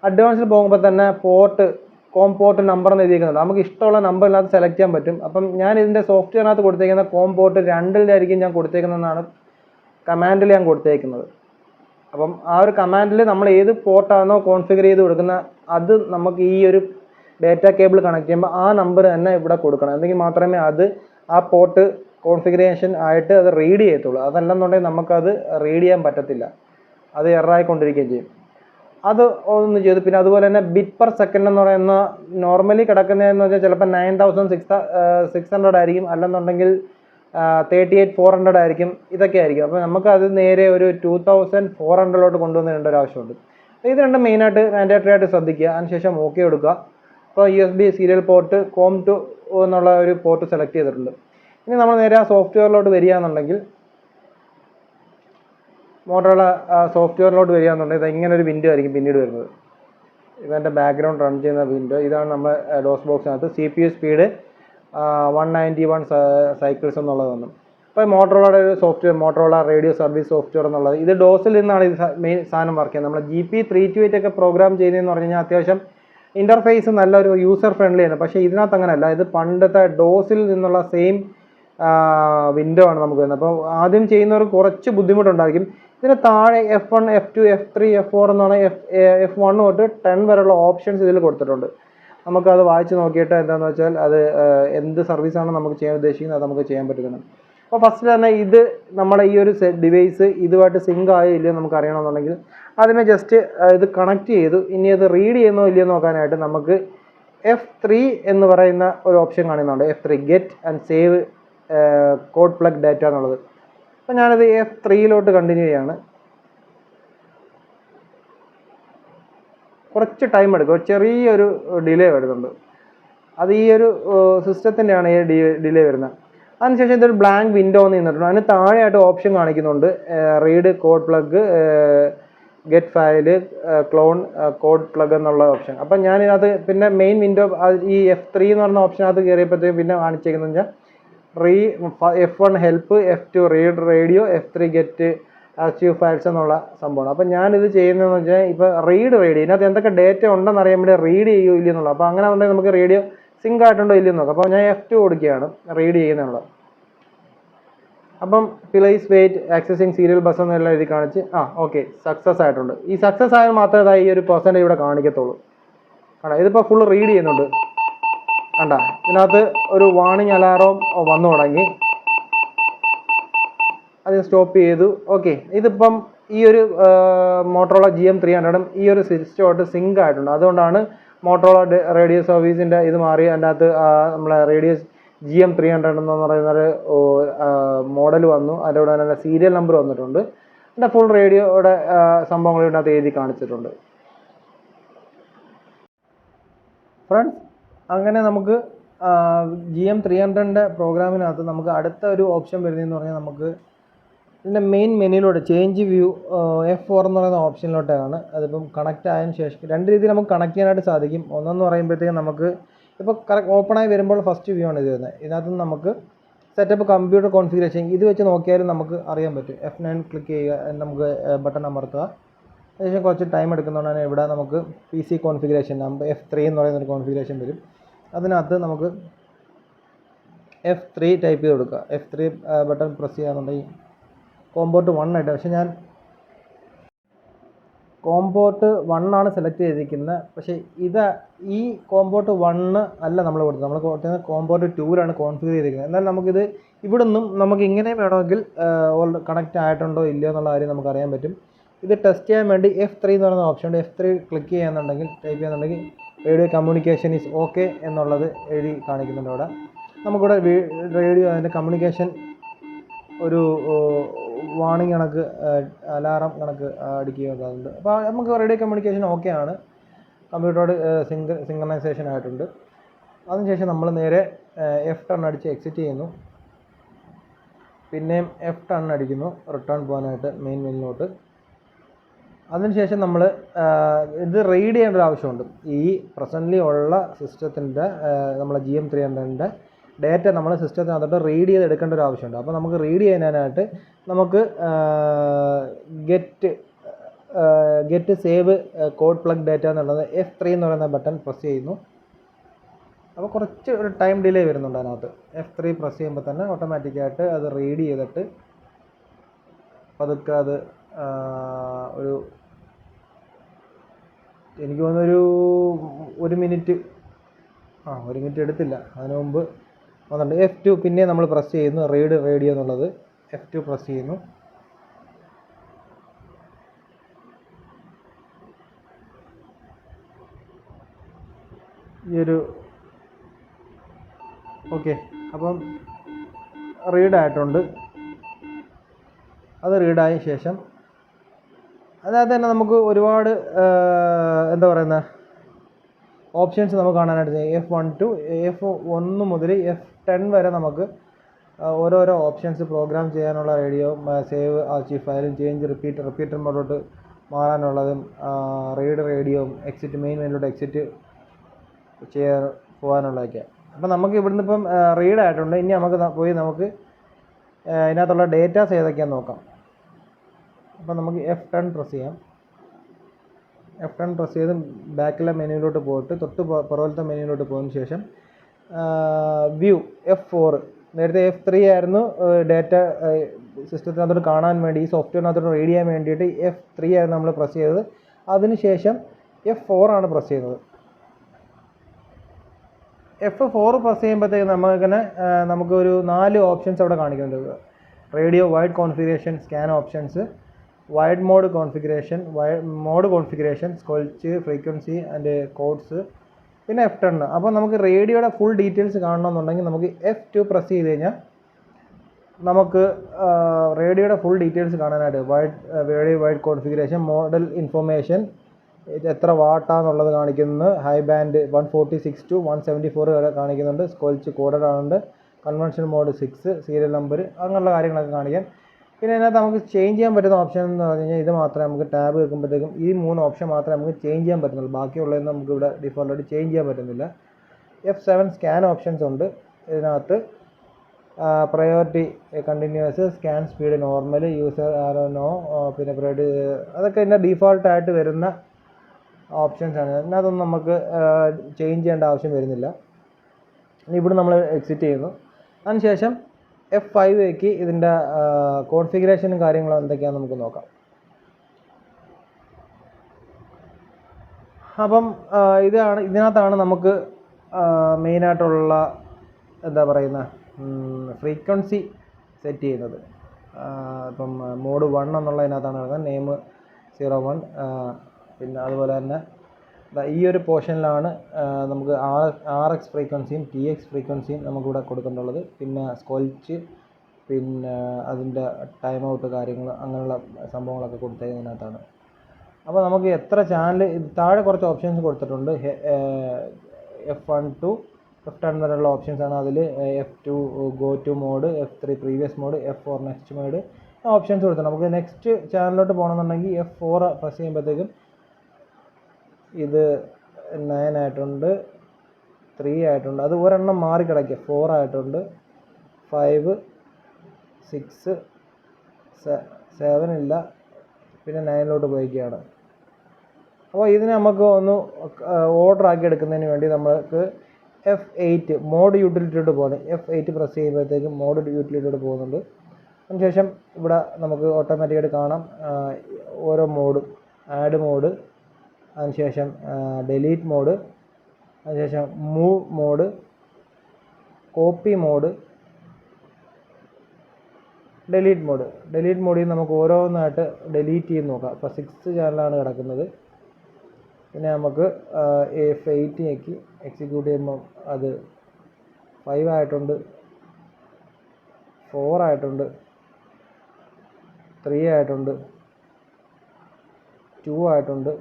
അഡ്വാൻസിൽ പോകുമ്പോൾ തന്നെ കോം പോർട്ട് നമ്പർ എന്ന് എഴുതിയിരിക്കുന്നുണ്ട്. നമുക്ക് ഇഷ്ടമുള്ള നമ്പറിനകത്ത് സെലക്ട് ചെയ്യാൻ പറ്റും. അപ്പം ഞാൻ ഇതിൻ്റെ സോഫ്റ്റ്വെയറിനകത്ത് കൊടുത്തേക്കുന്ന കോം പോർട്ട് 2-ലായിരിക്കും ഞാൻ കൊടുത്തേക്കുന്നതെന്നാണ് കമാൻഡിൽ ഞാൻ കൊടുത്തേക്കുന്നത്. അപ്പം ആ ഒരു കമാൻഡിൽ നമ്മൾ ഏത് പോർട്ടാണോ കോൺഫിഗർ ചെയ്ത് കൊടുക്കുന്ന അത് നമുക്ക് ഈ ഒരു ഡാറ്റ കേബിൾ കണക്ട് ചെയ്യുമ്പോൾ ആ നമ്പർ തന്നെ ഇവിടെ കൊടുക്കണം. എന്നെങ്കിൽ മാത്രമേ അത് ആ പോർട്ട് കോൺഫിഗറേഷൻ ആയിട്ട് അത് റീഡ് ചെയ്യത്തുള്ളൂ. അതല്ലെന്നുണ്ടെങ്കിൽ നമുക്കത് റീഡ് ചെയ്യാൻ പറ്റത്തില്ല, അത് എററായിക്കൊണ്ടിരിക്കുകയും ചെയ്യും. അത് ഒന്ന് ചെയ്തു. പിന്നെ അതുപോലെ തന്നെ ബിറ്റ് പെർ സെക്കൻഡ് എന്ന് പറയുന്ന നോർമലി കിടക്കുന്നതെന്ന് വെച്ചാൽ ചിലപ്പോൾ 9600 ആയിരിക്കും, അല്ലെന്നുണ്ടെങ്കിൽ 38400 ആയിരിക്കും, ഇതൊക്കെ ആയിരിക്കും. അപ്പോൾ നമുക്കത് നേരെ ഒരു 2400 കൊണ്ടുവന്നിടേണ്ട ഒരു ആവശ്യമുണ്ട്. ഇത് രണ്ടും മെയിനായിട്ട് മാൻഡേറ്ററി ആയിട്ട് ശ്രദ്ധിക്കുക. അതിനുശേഷം ഓക്കെ കൊടുക്കുക. അപ്പോൾ USB സീരിയൽ പോർട്ട് COM2 എന്നുള്ള ഒരു പോർട്ട് സെലക്ട് ചെയ്തിട്ടുണ്ട്. ഇനി നമ്മൾ നേരെ ആ സോഫ്റ്റ്വെയറിലോട്ട് വരികയാണെന്നുണ്ടെങ്കിൽ മോട്ടോറോള സോഫ്റ്റ്വെയറിലോട്ട് വരികയാണെന്നുണ്ടെങ്കിൽ ഇങ്ങനെ ഒരു വിൻഡോ ആയിരിക്കും പിന്നീട് വരുന്നത്. ഇതെൻ്റെ ബാക്ക്ഗ്രൗണ്ട് റൺ ചെയ്യുന്ന വിൻഡോ. ഇതാണ് നമ്മുടെ ഡോസ് ബോക്സിനകത്ത് CPU സ്പീഡ് 191 സൈക്കിൾസ് എന്നുള്ളത് വന്നു. ഇപ്പോൾ മോട്ടറോളയുടെ ഒരു software, Motorola radio service software എന്നുള്ളത്, ഇത് ഡോസിൽ നിന്നാണ് ഇത് മെയിൻ സാധനം വർക്ക് ചെയ്യുന്നത്. നമ്മൾ GP328 ഒക്കെ പ്രോഗ്രാം ചെയ്യുന്നതെന്ന് പറഞ്ഞു കഴിഞ്ഞാൽ അത്യാവശ്യം ഇൻ്റർഫേസ് നല്ലൊരു യൂസർ ഫ്രണ്ട്ലി ആണ്. പക്ഷേ ഇതിനകത്ത് അങ്ങനെയല്ല, ഇത് പണ്ടത്തെ ഡോസിൽ നിന്നുള്ള സെയിം വിൻഡോ ആണ് നമുക്ക് വരുന്നത്. അപ്പോൾ ആദ്യം ചെയ്യുന്നവർ കുറച്ച് ബുദ്ധിമുട്ടുണ്ടായിരിക്കും. ഇതിന് താഴെ F1, F2, F3, F4 എന്നാണ് F1 തൊട്ട് 10 വരെയുള്ള ഓപ്ഷൻസ് ഇതിൽ കൊടുത്തിട്ടുണ്ട്. നമുക്കത് വായിച്ച് നോക്കിയിട്ട് എന്താണെന്ന് വെച്ചാൽ അത് എന്ത് സർവീസാണ് നമുക്ക് ചെയ്യാൻ ഉദ്ദേശിക്കുന്നത് അത് നമുക്ക് ചെയ്യാൻ പറ്റുന്നത്. അപ്പോൾ ഫസ്റ്റ് തന്നെ ഇത് നമ്മുടെ ഈ ഒരു ഡിവൈസ് ഇതുമായിട്ട് സിങ്ക് ആയോ ഇല്ലയോ നമുക്ക് അറിയണമെന്നുണ്ടെങ്കിൽ ആദ്യമേ ജസ്റ്റ് ഇത് കണക്ട് ചെയ്തു. ഇനി അത് റീഡ് ചെയ്യുന്നോ ഇല്ലയോ നോക്കാനായിട്ട് നമുക്ക് F3 എന്ന് പറയുന്ന ഒരു ഓപ്ഷൻ കാണുന്നുണ്ട്. F3 get and save code plug data എന്നുള്ളത്. അപ്പോൾ ഞാനത് F3 കണ്ടിന്യൂ ചെയ്യാണ്. കുറച്ച് ടൈം എടുക്കും, ചെറിയൊരു ഡിലേ വരുന്നുണ്ട്. അത് ഈ ഒരു സിസ്റ്റത്തിൻ്റെയാണ് ഈ ഡിലേ വരുന്നത്. അതിനുശേഷം ഇതൊരു ബ്ലാങ്ക് വിൻഡോ എന്ന് നിന്നിട്ടുണ്ട്. അതിന് താഴെയായിട്ട് ഓപ്ഷൻ കാണിക്കുന്നുണ്ട് read code plug, get file, clone code plug എന്നുള്ള ഓപ്ഷൻ. അപ്പം ഞാനിത് പിന്നെ മെയിൻ വിൻഡോ ഈ F3 എന്ന് പറഞ്ഞ ഓപ്ഷനകത്ത് കയറിയപ്പോഴത്തേക്കും പിന്നെ കാണിച്ചേക്കുന്നത് വെച്ചാൽ F1 help, F2 read radio, F3 get archive files എന്നുള്ള സംഭവമാണ്. അപ്പം ഞാനിത് ചെയ്യുന്നതെന്ന് വെച്ചാൽ ഇപ്പോൾ റീഡ് റേഡിയോ ഇതിനകത്ത് എന്തൊക്കെ ഡേറ്റ ഉണ്ടെന്ന് അറിയാൻ വേണ്ടി റീഡ് ചെയ്യുമോ ഇല്ലയോ എന്നുള്ളത്. അപ്പോൾ അങ്ങനെ ഉണ്ടെങ്കിൽ നമുക്ക് റേഡിയോ സിങ്ക് ആയിട്ടുണ്ടോ ഇല്ലയെന്ന് നോക്കാം. അപ്പോൾ ഞാൻ F2 കൊടുക്കുകയാണ് റീഡ് ചെയ്യുന്നുള്ളത്. അപ്പം place wait accessing serial bus എന്നെല്ലാം എഴുതി കാണിച്ച് ഓക്കെ സക്സസ് ആയിട്ടുണ്ട്. ഈ സക്സസ് ആയാൽ മാത്രമേ ഈ ഒരു പെർസെൻറ്റേജ് ഇവിടെ കാണിക്കത്തുള്ളൂ. കണ്ടാ ഇതിപ്പോൾ ഫുൾ റീഡ് ചെയ്യുന്നുണ്ട്. കണ്ടാ ഇതിനകത്ത് ഒരു വാർണിംഗ് അലാറം വന്നു തുടങ്ങി. അത് സ്റ്റോപ്പ് ചെയ്തു. ഓക്കെ, ഇതിപ്പം ഈ ഒരു മോട്ടറോള GM300 ഈ ഒരു സിസ്റ്റമായിട്ട് സിങ്ക് ആയിട്ടുണ്ട്. അതുകൊണ്ടാണ് മോട്ടറോള റേഡിയോ സർവീസിൻ്റെ ഇത് മാറി അതിൻ്റെ അകത്ത് നമ്മളെ റേഡിയോ GM300 എന്ന് പറയുന്നൊരു മോഡൽ വന്നു. അതിൻ്റെ കൂടെ തന്നെ സീരിയൽ നമ്പർ വന്നിട്ടുണ്ട്. അതിൻ്റെ ഫുൾ റേഡിയോയുടെ സംഭവങ്ങൾ ഇതിനകത്ത് എഴുതി കാണിച്ചിട്ടുണ്ട്. ഫ്രണ്ട്സ്, അങ്ങനെ നമുക്ക് GM300 പ്രോഗ്രാമിനകത്ത് നമുക്ക് അടുത്ത ഒരു ഓപ്ഷൻ വരുന്നതെന്ന് പറഞ്ഞാൽ നമുക്ക് ഇതിൻ്റെ മെയിൻ മെനുവിലോട്ട് ചേഞ്ച് വ്യൂ F4 എന്ന് പറയുന്ന ഓപ്ഷനിലോട്ടാണ്. അതിപ്പം കണക്റ്റ് ആയതിനു ശേഷം രണ്ട് രീതിയിൽ നമുക്ക് കണക്ട് ചെയ്യാനായിട്ട് സാധിക്കും. ഒന്നെന്ന് പറയുമ്പോഴത്തേക്കും നമുക്ക് ഇപ്പോൾ കറക്റ്റ് ഓപ്പണായി വരുമ്പോൾ ഫസ്റ്റ് വ്യൂ ആണ് ഇത് വരുന്നത്. ഇതിനകത്ത് നമുക്ക് സെറ്റപ്പ് കമ്പ്യൂട്ടർ കോൺഫിഗറേഷൻ ഇത് വെച്ച് നോക്കിയാലും നമുക്ക് അറിയാൻ പറ്റും. F9 ക്ലിക്ക് ചെയ്യുക, നമുക്ക് ബട്ടൺ അമർത്തുക. അതിനുശേഷം കുറച്ച് ടൈം എടുക്കുന്നതുകൊണ്ടാണ് ഇവിടെ നമുക്ക് PC കോൺഫിഗറേഷൻ നമ്പർ F3 എന്ന് പറയുന്നൊരു കോൺഫിഗറേഷൻ വരും. അതിനകത്ത് നമുക്ക് F3 ടൈപ്പ് ചെയ്ത് കൊടുക്കുക. F3 ബട്ടൺ പ്രസ് ചെയ്യാന്നുണ്ടെങ്കിൽ കോമ്പോർട്ട് 1 ആയിട്ട്, പക്ഷേ ഞാൻ കോമ്പോർട്ട് 1 ആണ് സെലക്ട് ചെയ്തിരിക്കുന്നത്. പക്ഷേ ഈ കോമ്പോർട്ട് 1 അല്ല നമ്മൾ കൊടുത്തത്, നമ്മൾ കൊടുത്തത് കോമ്പോർട്ട് 2 കോൺഫിഗർ ചെയ്തിരിക്കുന്നത്. എന്നാൽ നമുക്കിത് ഇവിടെ നിന്നും നമുക്ക് ഇങ്ങനെ വേണമെങ്കിൽ കണക്റ്റ് ആയിട്ടുണ്ടോ ഇല്ലയോ എന്നുള്ള കാര്യം നമുക്ക് അറിയാൻ പറ്റും. ഇത് ടെസ്റ്റ് ചെയ്യാൻ വേണ്ടി F3 എന്ന് പറയുന്ന ഓപ്ഷൻ ഉണ്ട്. F3 ക്ലിക്ക് ചെയ്യാന്നുണ്ടെങ്കിൽ ടൈപ്പ് ചെയ്യാന്നുണ്ടെങ്കിൽ റേഡിയോ കമ്മ്യൂണിക്കേഷൻ ഈസ് ഓക്കെ എന്നുള്ളത് എഴുതി കാണിക്കുന്നുണ്ട്. അവിടെ നമുക്കിവിടെ റേഡിയോ അതിൻ്റെ കമ്മ്യൂണിക്കേഷൻ ഒരു വാർണിംഗ് കണക്ക് അലാറം കണക്ക് അടിക്കുകയുണ്ട്. അപ്പോൾ നമുക്ക് റേഡിയോ കമ്മ്യൂണിക്കേഷൻ ഓക്കെ ആണ്, കമ്പ്യൂട്ടറോട് സിങ്കണൈസേഷൻ ആയിട്ടുണ്ട്. അതിനുശേഷം നമ്മൾ നേരെ F10 അടിച്ച് എക്സിറ്റ് ചെയ്യുന്നു. പിന്നെയും F10 അടിക്കുന്നു റിട്ടേൺ പോകാനായിട്ട് മെയിൻ മെനുവിലോട്ട്. അതിനുശേഷം നമ്മൾ ഇത് റീഡ് ചെയ്യേണ്ട ഒരു ആവശ്യമുണ്ട്. ഈ പ്രസൻ്റ്ലി ഉള്ള സിസ്റ്റത്തിൻ്റെ നമ്മളെ GM300 ഡേറ്റ നമ്മൾ സിസ്റ്റത്തിനകത്തോട്ട് റീഡ് ചെയ്ത് എടുക്കേണ്ട ഒരു ആവശ്യമുണ്ട്. അപ്പോൾ നമുക്ക് റീഡ് ചെയ്യാനായിട്ട് നമുക്ക് get save code plug data എന്നുള്ളത് F3 എന്ന് പറയുന്ന ബട്ടൺ പ്രസ് ചെയ്യുന്നു. അപ്പോൾ കുറച്ച് ഒരു ടൈം ഡിലേ വരുന്നുണ്ട് അതിനകത്ത്. F3 പ്രസ് ചെയ്യുമ്പോൾ തന്നെ ഓട്ടോമാറ്റിക്കായിട്ട് അത് റീഡ് ചെയ്തിട്ട് പതുക്കെ അത് ഒരു എനിക്ക് തോന്നുന്നൊരു 1 മിനിറ്റ് 1 മിനിറ്റ് എടുത്തില്ല, അതിനു മുമ്പ് വന്നിട്ടുണ്ട്. F2 പിന്നെ നമ്മൾ പ്രസ് ചെയ്യുന്നു, റീഡ് റേഡിയോ എന്നുള്ളത് F2 പ്രസ് ചെയ്യുന്നു. ഈ ഒരു ഓക്കെ, അപ്പം റീഡായിട്ടുണ്ട്. അത് റീഡായ ശേഷം അതിനകത്ത് തന്നെ നമുക്ക് ഒരുപാട് എന്താ പറയുന്ന ഓപ്ഷൻസ് നമുക്ക് കാണാനായിട്ട് F1 മുതൽ F10 വരെ നമുക്ക് ഓരോരോ ഓപ്ഷൻസ് പ്രോഗ്രാം ചെയ്യാനുള്ള റേഡിയോ സേവ് ആർച്ചീവ് ഫയലും ചേഞ്ച് റിപ്പീറ്റർ മോഡോട്ട് മാറാനുള്ളതും റീഡ് റേഡിയോയും എക്സിറ്റ് മെയിൻ മെനുവിലോട്ട് എക്സിറ്റ് പോകാനുള്ളതൊക്കെ. അപ്പോൾ നമുക്ക് ഇവിടുന്ന് ഇപ്പം റീഡ് ആയിട്ടുണ്ട്. ഇനി നമുക്ക് പോയി നമുക്ക് ഇതിനകത്തുള്ള ഡേറ്റാസ് ഏതൊക്കെയാണെന്ന് നോക്കാം. അപ്പോൾ നമുക്ക് F10 പ്രസ് ചെയ്യാം. F10 പ്രസ് ചെയ്ത് ബാക്കിലെ മെനുവിലോട്ട് പോയിട്ട് തൊട്ട് പുറകിലത്തെ മെനുവിലോട്ട് പോയതിന് ശേഷം വ്യൂ F4, നേരത്തെ F3 ആയിരുന്നു ഡേറ്റ സിസ്റ്റത്തിനകത്തോട്ട് കാണാൻ വേണ്ടി, ഈ സോഫ്റ്റ്വെയറിനകത്തോട്ട് റീഡ് ചെയ്യാൻ വേണ്ടിയിട്ട് F3 ആയിരുന്നു നമ്മൾ പ്രസ് ചെയ്തത്. അതിനുശേഷം F4 ആണ് പ്രസ് ചെയ്യുന്നത്. F4 പ്രസ് ചെയ്യുമ്പോഴത്തേക്ക് നമുക്കൊരു 4 ഓപ്ഷൻസ് അവിടെ കാണിക്കുന്നുണ്ട്. Radio wide configuration, scan options, wide mode configuration, mode configuration, squelch, frequency and codes, പിന്നെ F10. അപ്പോൾ നമുക്ക് റേഡിയോയുടെ ഫുൾ ഡീറ്റെയിൽസ് കാണണമെന്നുണ്ടെങ്കിൽ നമുക്ക് F2 പ്രസ് ചെയ്ത് കഴിഞ്ഞാൽ നമുക്ക് റേഡിയോയുടെ ഫുൾ ഡീറ്റെയിൽസ് കാണാനായിട്ട് radio wide configuration, model information, എത്ര വാട്ടാന്നുള്ളത് കാണിക്കുന്നു, ഹൈ ബാൻഡ് 146 to 174 വരെ കാണിക്കുന്നുണ്ട്, സ്കോൾച്ച് കോഡഡ് ആണുണ്ട്, കൺവെൻഷൻ മോഡ് 6, സീരിയൽ നമ്പർ, അങ്ങനെയുള്ള കാര്യങ്ങളൊക്കെ കാണിക്കാം. പിന്നെ അതിനകത്ത് നമുക്ക് ചേഞ്ച് ചെയ്യാൻ പറ്റുന്ന ഓപ്ഷൻ എന്ന് പറഞ്ഞു കഴിഞ്ഞാൽ ഇത് മാത്രമേ നമുക്ക് ടാബ് വെക്കുമ്പോഴത്തേക്കും ഈ 3 ഓപ്ഷൻ മാത്രമേ നമുക്ക് ചേഞ്ച് ചെയ്യാൻ പറ്റുന്നുള്ളൂ. ബാക്കിയുള്ളതൊന്നും നമുക്ക് ഇവിടെ ഡിഫോൾട്ടായിട്ട് ചേഞ്ച് ചെയ്യാൻ പറ്റുന്നില്ല. F7 സ്കാൻ ഓപ്ഷൻസ് ഉണ്ട് ഇതിനകത്ത്. Priority continuous, scan speed normal, user arrow no, പിന്നെ പ്രയോറിറ്റി, അതൊക്കെ ഇതിൻ്റെ ഡീഫോൾട്ടായിട്ട് വരുന്ന ഓപ്ഷൻസ് ആണ്. അതിനകത്തൊന്നും നമുക്ക് ചേഞ്ച് ചെയ്യേണ്ട ആവശ്യം വരുന്നില്ല. ഇവിടെ നമ്മൾ എക്സിറ്റ് ചെയ്യുന്നു. അതിനുശേഷം F5ലേക്ക് ഇതിൻ്റെ കോൺഫിഗറേഷനും കാര്യങ്ങളും എന്തൊക്കെയാണെന്ന് നമുക്ക് നോക്കാം. അപ്പം ഇതിനകത്താണ് നമുക്ക് മെയിനായിട്ടുള്ള എന്താ പറയുന്ന ഫ്രീക്വൻസി സെറ്റ് ചെയ്യുന്നത്. ഇപ്പം മോഡ് 1 എന്നുള്ളതിനകത്താണ് വരുന്നത്, നെയിം 01. പിന്നെ അതുപോലെ തന്നെ ഈ ഒരു പോർഷനിലാണ് നമുക്ക് RX ഫ്രീക്വൻസിയും TX ഫ്രീക്വൻസിയും നമുക്കിവിടെ കൊടുക്കേണ്ടുള്ളത്. പിന്നെ സ്കോൾച്ച്, പിന്നെ അതിൻ്റെ ടൈം ഔട്ട് കാര്യങ്ങൾ, അങ്ങനെയുള്ള സംഭവങ്ങളൊക്കെ കൊടുത്തതിനകത്താണ്. അപ്പോൾ നമുക്ക് എത്ര ചാനൽ, താഴെ കുറച്ച് ഓപ്ഷൻസ് കൊടുത്തിട്ടുണ്ട്. F1 to F10 വരെയുള്ള ഓപ്ഷൻസാണ്. അതിൽ F2 go to mode, F3 previous mode, F4 next mode options കൊടുത്തിട്ടുണ്ട്. നമുക്ക് നെക്സ്റ്റ് ചാനലിലോട്ട് പോകണമെന്നുണ്ടെങ്കിൽ F4 പ്രസ് ചെയ്യുമ്പോഴത്തേക്കും ഇത് 9 ആയിട്ടുണ്ട്, 3 ആയിട്ടുണ്ട്, അത് ഒരെണ്ണം മാറി കിടക്കുക, 4 ആയിട്ടുണ്ട്, 5, 6, 7 ഇല്ല, പിന്നെ 9ലോട്ട് പോയിക്കുകയാണ്. അപ്പോൾ ഇതിനെ നമുക്ക് ഒന്ന് ഓർഡർ ആക്കി എടുക്കുന്നതിന് വേണ്ടി നമുക്ക് F8 മോഡ് യൂട്ടിലിറ്റിയോട്ട് പോകണം. F8 പ്രസ് ചെയ്യുമ്പോഴത്തേക്കും മോഡ് യൂട്ടിലിറ്റിയോട്ട് പോകുന്നുണ്ട്. അതിനുശേഷം ഇവിടെ നമുക്ക് ഓട്ടോമാറ്റിക്കായിട്ട് കാണാം ഓരോ മോഡും. ആഡ് മോഡ്, അതിനുശേഷം ഡിലീറ്റ് മോഡ്, അതിനുശേഷം move mode, copy mode, delete mode. Delete മോഡിൽ നമുക്ക് ഓരോന്നായിട്ട് ഡിലീറ്റ് ചെയ്ത് നോക്കാം. ഇപ്പോൾ 6th ചാനലാണ് കിടക്കുന്നത്. പിന്നെ നമുക്ക് F8ലേക്ക് എക്സിക്യൂട്ട് ചെയ്യുമ്പോൾ അത് 5 ആയിട്ടുണ്ട്, 4 ആയിട്ടുണ്ട്, 3 ആയിട്ടുണ്ട്, 2 ആയിട്ടുണ്ട്,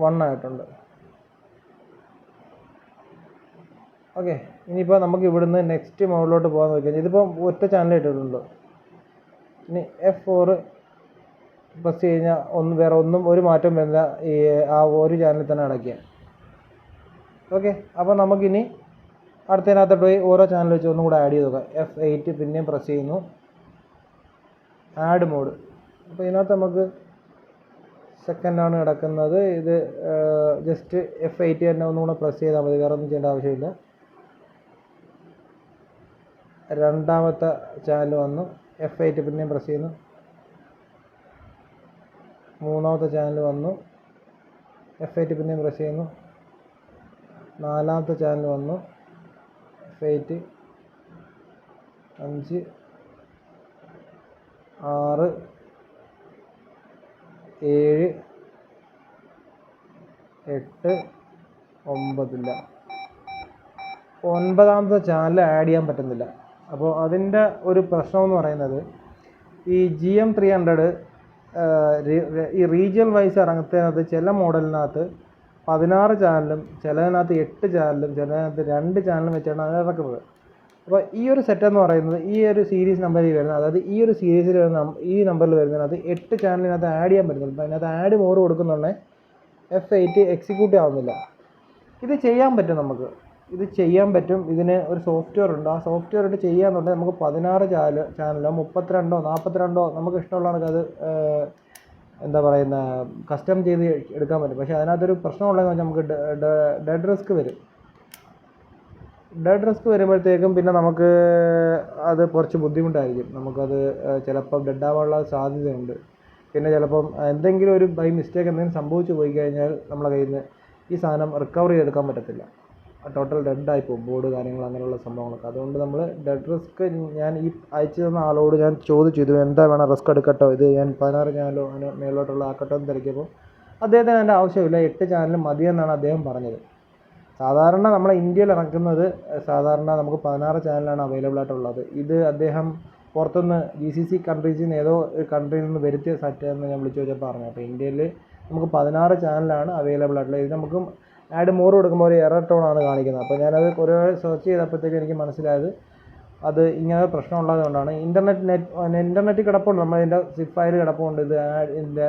1 ആയിട്ടുണ്ട്. ഓക്കെ, ഇനിയിപ്പോൾ നമുക്ക് ഇവിടുന്ന് നെക്സ്റ്റ് മോഡിലോട്ട് പോകാൻ നോക്കിയാൽ ഇതിപ്പോൾ ഒറ്റ ചാനൽ ഇട്ടിട്ടുണ്ട്. ഇനി F4 പ്രസ് കഴിഞ്ഞാൽ വേറെ ഒരു മാറ്റം വരുന്ന ആ ഒരു ചാനലിൽ തന്നെ അടയ്ക്കുക. ഓക്കെ, അപ്പോൾ നമുക്കിനി അടുത്തതിനകത്തോട്ട് പോയി ഓരോ ചാനൽ വെച്ച് ഒന്നും കൂടെ ആഡ് ചെയ്ത് നോക്കാം. F8 പിന്നെയും പ്രസ് ചെയ്യുന്നു, ആഡ് മോഡ്. അപ്പോൾ ഇതിനകത്ത് നമുക്ക് സെക്കൻഡാണ് കിടക്കുന്നത്. ഇത് ജസ്റ്റ് F8 തന്നെ ഒന്നും കൂടെ പ്രസ് ചെയ്താൽ മതി, വേറെ ഒന്നും ചെയ്യേണ്ട ആവശ്യമില്ല. രണ്ടാമത്തെ ചാനൽ വന്നു, F8 പിന്നെയും പ്രസ് ചെയ്യുന്നു. മൂന്നാമത്തെ ചാനൽ വന്നു, F8 പിന്നെയും പ്രസ് ചെയ്യുന്നു. നാലാമത്തെ ചാനൽ വന്നു, F8, 5, 6, 7, 8, 9 ഇല്ല. 9ാമത്തെ ചാനൽ ആഡ് ചെയ്യാൻ പറ്റുന്നില്ല. അപ്പോൾ അതിൻ്റെ ഒരു പ്രശ്നമെന്ന് പറയുന്നത് ഈ GM300 ഈ റീജിയൽ വൈസ് ഇറങ്ങുന്നതിനകത്ത് ചില മോഡലിനകത്ത് 16 ചാനലും, ചിലതിനകത്ത് 8 ചാനലും, ചിലതിനകത്ത് 2 ചാനലും വെച്ചാണ് അത് ഇറക്കുന്നത്. അപ്പോൾ ഈ ഒരു സെറ്റ് എന്ന് പറയുന്നത് ഈ ഒരു സീരീസ് നമ്പറിൽ വരുന്നത്, അതായത് ഈ ഒരു സീരീസിൽ വരുന്ന ഈ നമ്പറിൽ വരുന്നതിനകത്ത് 8 ചാനലിനകത്ത് ആഡ് ചെയ്യാൻ പറ്റുന്നുണ്ട്. അപ്പോൾ അതിനകത്ത് ആഡ് മോഡ് കൊടുക്കുന്നുണ്ടെങ്കിൽ F8 എക്സിക്യൂട്ട് ആവുന്നില്ല. ഇത് ചെയ്യാൻ പറ്റും നമുക്ക്. ഇത് ചെയ്യാൻ പറ്റും. ഇതിന് ഒരു സോഫ്റ്റ്വെയർ ഉണ്ട്. ആ സോഫ്റ്റ്വെയർ ഇട്ട് ചെയ്യാന്നുണ്ടെങ്കിൽ നമുക്ക് 16 ചാനലോ 32 42 നമുക്ക് ഇഷ്ടമുള്ളതാണ് അത് എന്താ പറയുന്ന കസ്റ്റം ചെയ്ത് എടുക്കാൻ പറ്റും. പക്ഷേ അതിനകത്തൊരു പ്രശ്നമുള്ളതെന്ന് വെച്ചാൽ നമുക്ക് ഡെഡ് റിസ്ക് വരും. ഡെഡ് റിസ്ക് വരുമ്പോഴത്തേക്കും പിന്നെ നമുക്ക് അത് കുറച്ച് ബുദ്ധിമുട്ടായിരിക്കും. നമുക്കത് ചിലപ്പം ഡെഡ് ആവാനുള്ള സാധ്യതയുണ്ട്. പിന്നെ ചിലപ്പം എന്തെങ്കിലും ഒരു ബൈ മിസ്റ്റേക്ക് എന്തെങ്കിലും സംഭവിച്ചു പോയി കഴിഞ്ഞാൽ നമ്മളെ കയ്യിൽ നിന്ന് ഈ സാധനം റിക്കവർ ചെയ്തെടുക്കാൻ പറ്റത്തില്ല. ടോട്ടൽ ഡെഡായി പോകും ബോർഡ് കാര്യങ്ങൾ അങ്ങനെയുള്ള സംഭവങ്ങളൊക്കെ. അതുകൊണ്ട് നമ്മൾ ഡെഡ് റിസ്ക് ഞാൻ ഈ അയച്ചു തന്ന ആളോട് ഞാൻ ചോദിച്ചു, ഇത് എന്താ വേണം റിസ്ക് എടുക്കട്ടോ, ഇത് ഞാൻ 16 ചാനലോ അതിന് മേലോട്ടുള്ള ആക്കട്ടോ എന്ന് തിരക്കിയപ്പോൾ അദ്ദേഹത്തിന് അതിൻ്റെ ആവശ്യമില്ല, 8 ചാനൽ മതിയെന്നാണ് അദ്ദേഹം പറഞ്ഞത്. സാധാരണ നമ്മളെ ഇന്ത്യയിൽ ഇറക്കുന്നത് സാധാരണ നമുക്ക് 16 ചാനലാണ് അവൈലബിൾ ആയിട്ടുള്ളത്. ഇത് അദ്ദേഹം പുറത്തുനിന്ന് GCC കൺട്രീസിൽ നിന്ന് ഏതോ ഒരു കൺട്രിയിൽ നിന്ന് വരുത്തിയ സെറ്റാണെന്ന് ഞാൻ വിളിച്ചു ചോദിച്ചപ്പോൾ പറഞ്ഞു. അപ്പോൾ ഇന്ത്യയിൽ നമുക്ക് 16 ചാനലാണ് അവൈലബിൾ ആയിട്ടുള്ളത്. ഇത് നമുക്ക് ആഡ് മോർ കൊടുക്കുമ്പോൾ ഒരു എറർ ടോണാണ് കാണിക്കുന്നത്. അപ്പോൾ ഞാനത് കുറേ സെർച്ച് ചെയ്തപ്പോഴത്തേക്ക് എനിക്ക് മനസ്സിലായത് അത് ഇങ്ങനെ പ്രശ്നമുള്ളത് കൊണ്ടാണ്. ഇൻ്റർനെറ്റ് കിടപ്പുണ്ട്, നമ്മളിതിൻ്റെ സിപ്പ് ഫയൽ കിടപ്പുണ്ട്. ഇതിൻ്റെ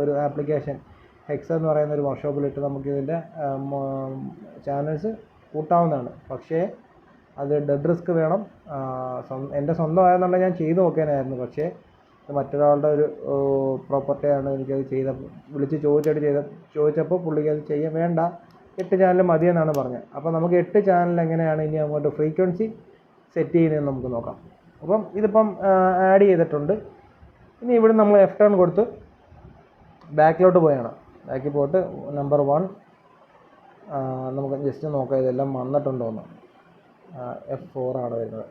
ഒരു ആപ്ലിക്കേഷൻ ഹെക്സ എന്ന് പറയുന്ന ഒരു വർക്ക്ഷോപ്പിലിട്ട് നമുക്കിതിൻ്റെ ചാനൽസ് കൂട്ടാവുന്നതാണ്. പക്ഷേ അത് ഡെഡ് റിസ്ക് വേണം. എൻ്റെ സ്വന്തമായെന്നുണ്ടെങ്കിൽ ഞാൻ ചെയ്ത് നോക്കാനായിരുന്നു. പക്ഷേ മറ്റൊരാളുടെ ഒരു പ്രോപ്പർട്ടിയാണ്. എനിക്കത് വിളിച്ച് ചോദിച്ചപ്പോൾ പുള്ളിക്ക് അത് ചെയ്യാൻ വേണ്ട, 8 ചാനൽ മതിയെന്നാണ് പറഞ്ഞത്. അപ്പോൾ നമുക്ക് 8 ചാനൽ എങ്ങനെയാണ് ഇനി അങ്ങോട്ട് ഫ്രീക്വൻസി സെറ്റ് ചെയ്യുന്നതെന്ന് നമുക്ക് നോക്കാം. അപ്പം ഇതിപ്പം ആഡ് ചെയ്തിട്ടുണ്ട്. ഇനി ഇവിടെ നമ്മൾ F10 കൊടുത്ത് ബാക്കിലോട്ട് പോയാണ്. ബാക്കിൽ പോയിട്ട് നമ്പർ 1 നമുക്ക് ജസ്റ്റ് നോക്കാം ഇതെല്ലാം വന്നിട്ടുണ്ടോ എന്ന്. F4 ആണ് വരുന്നത്.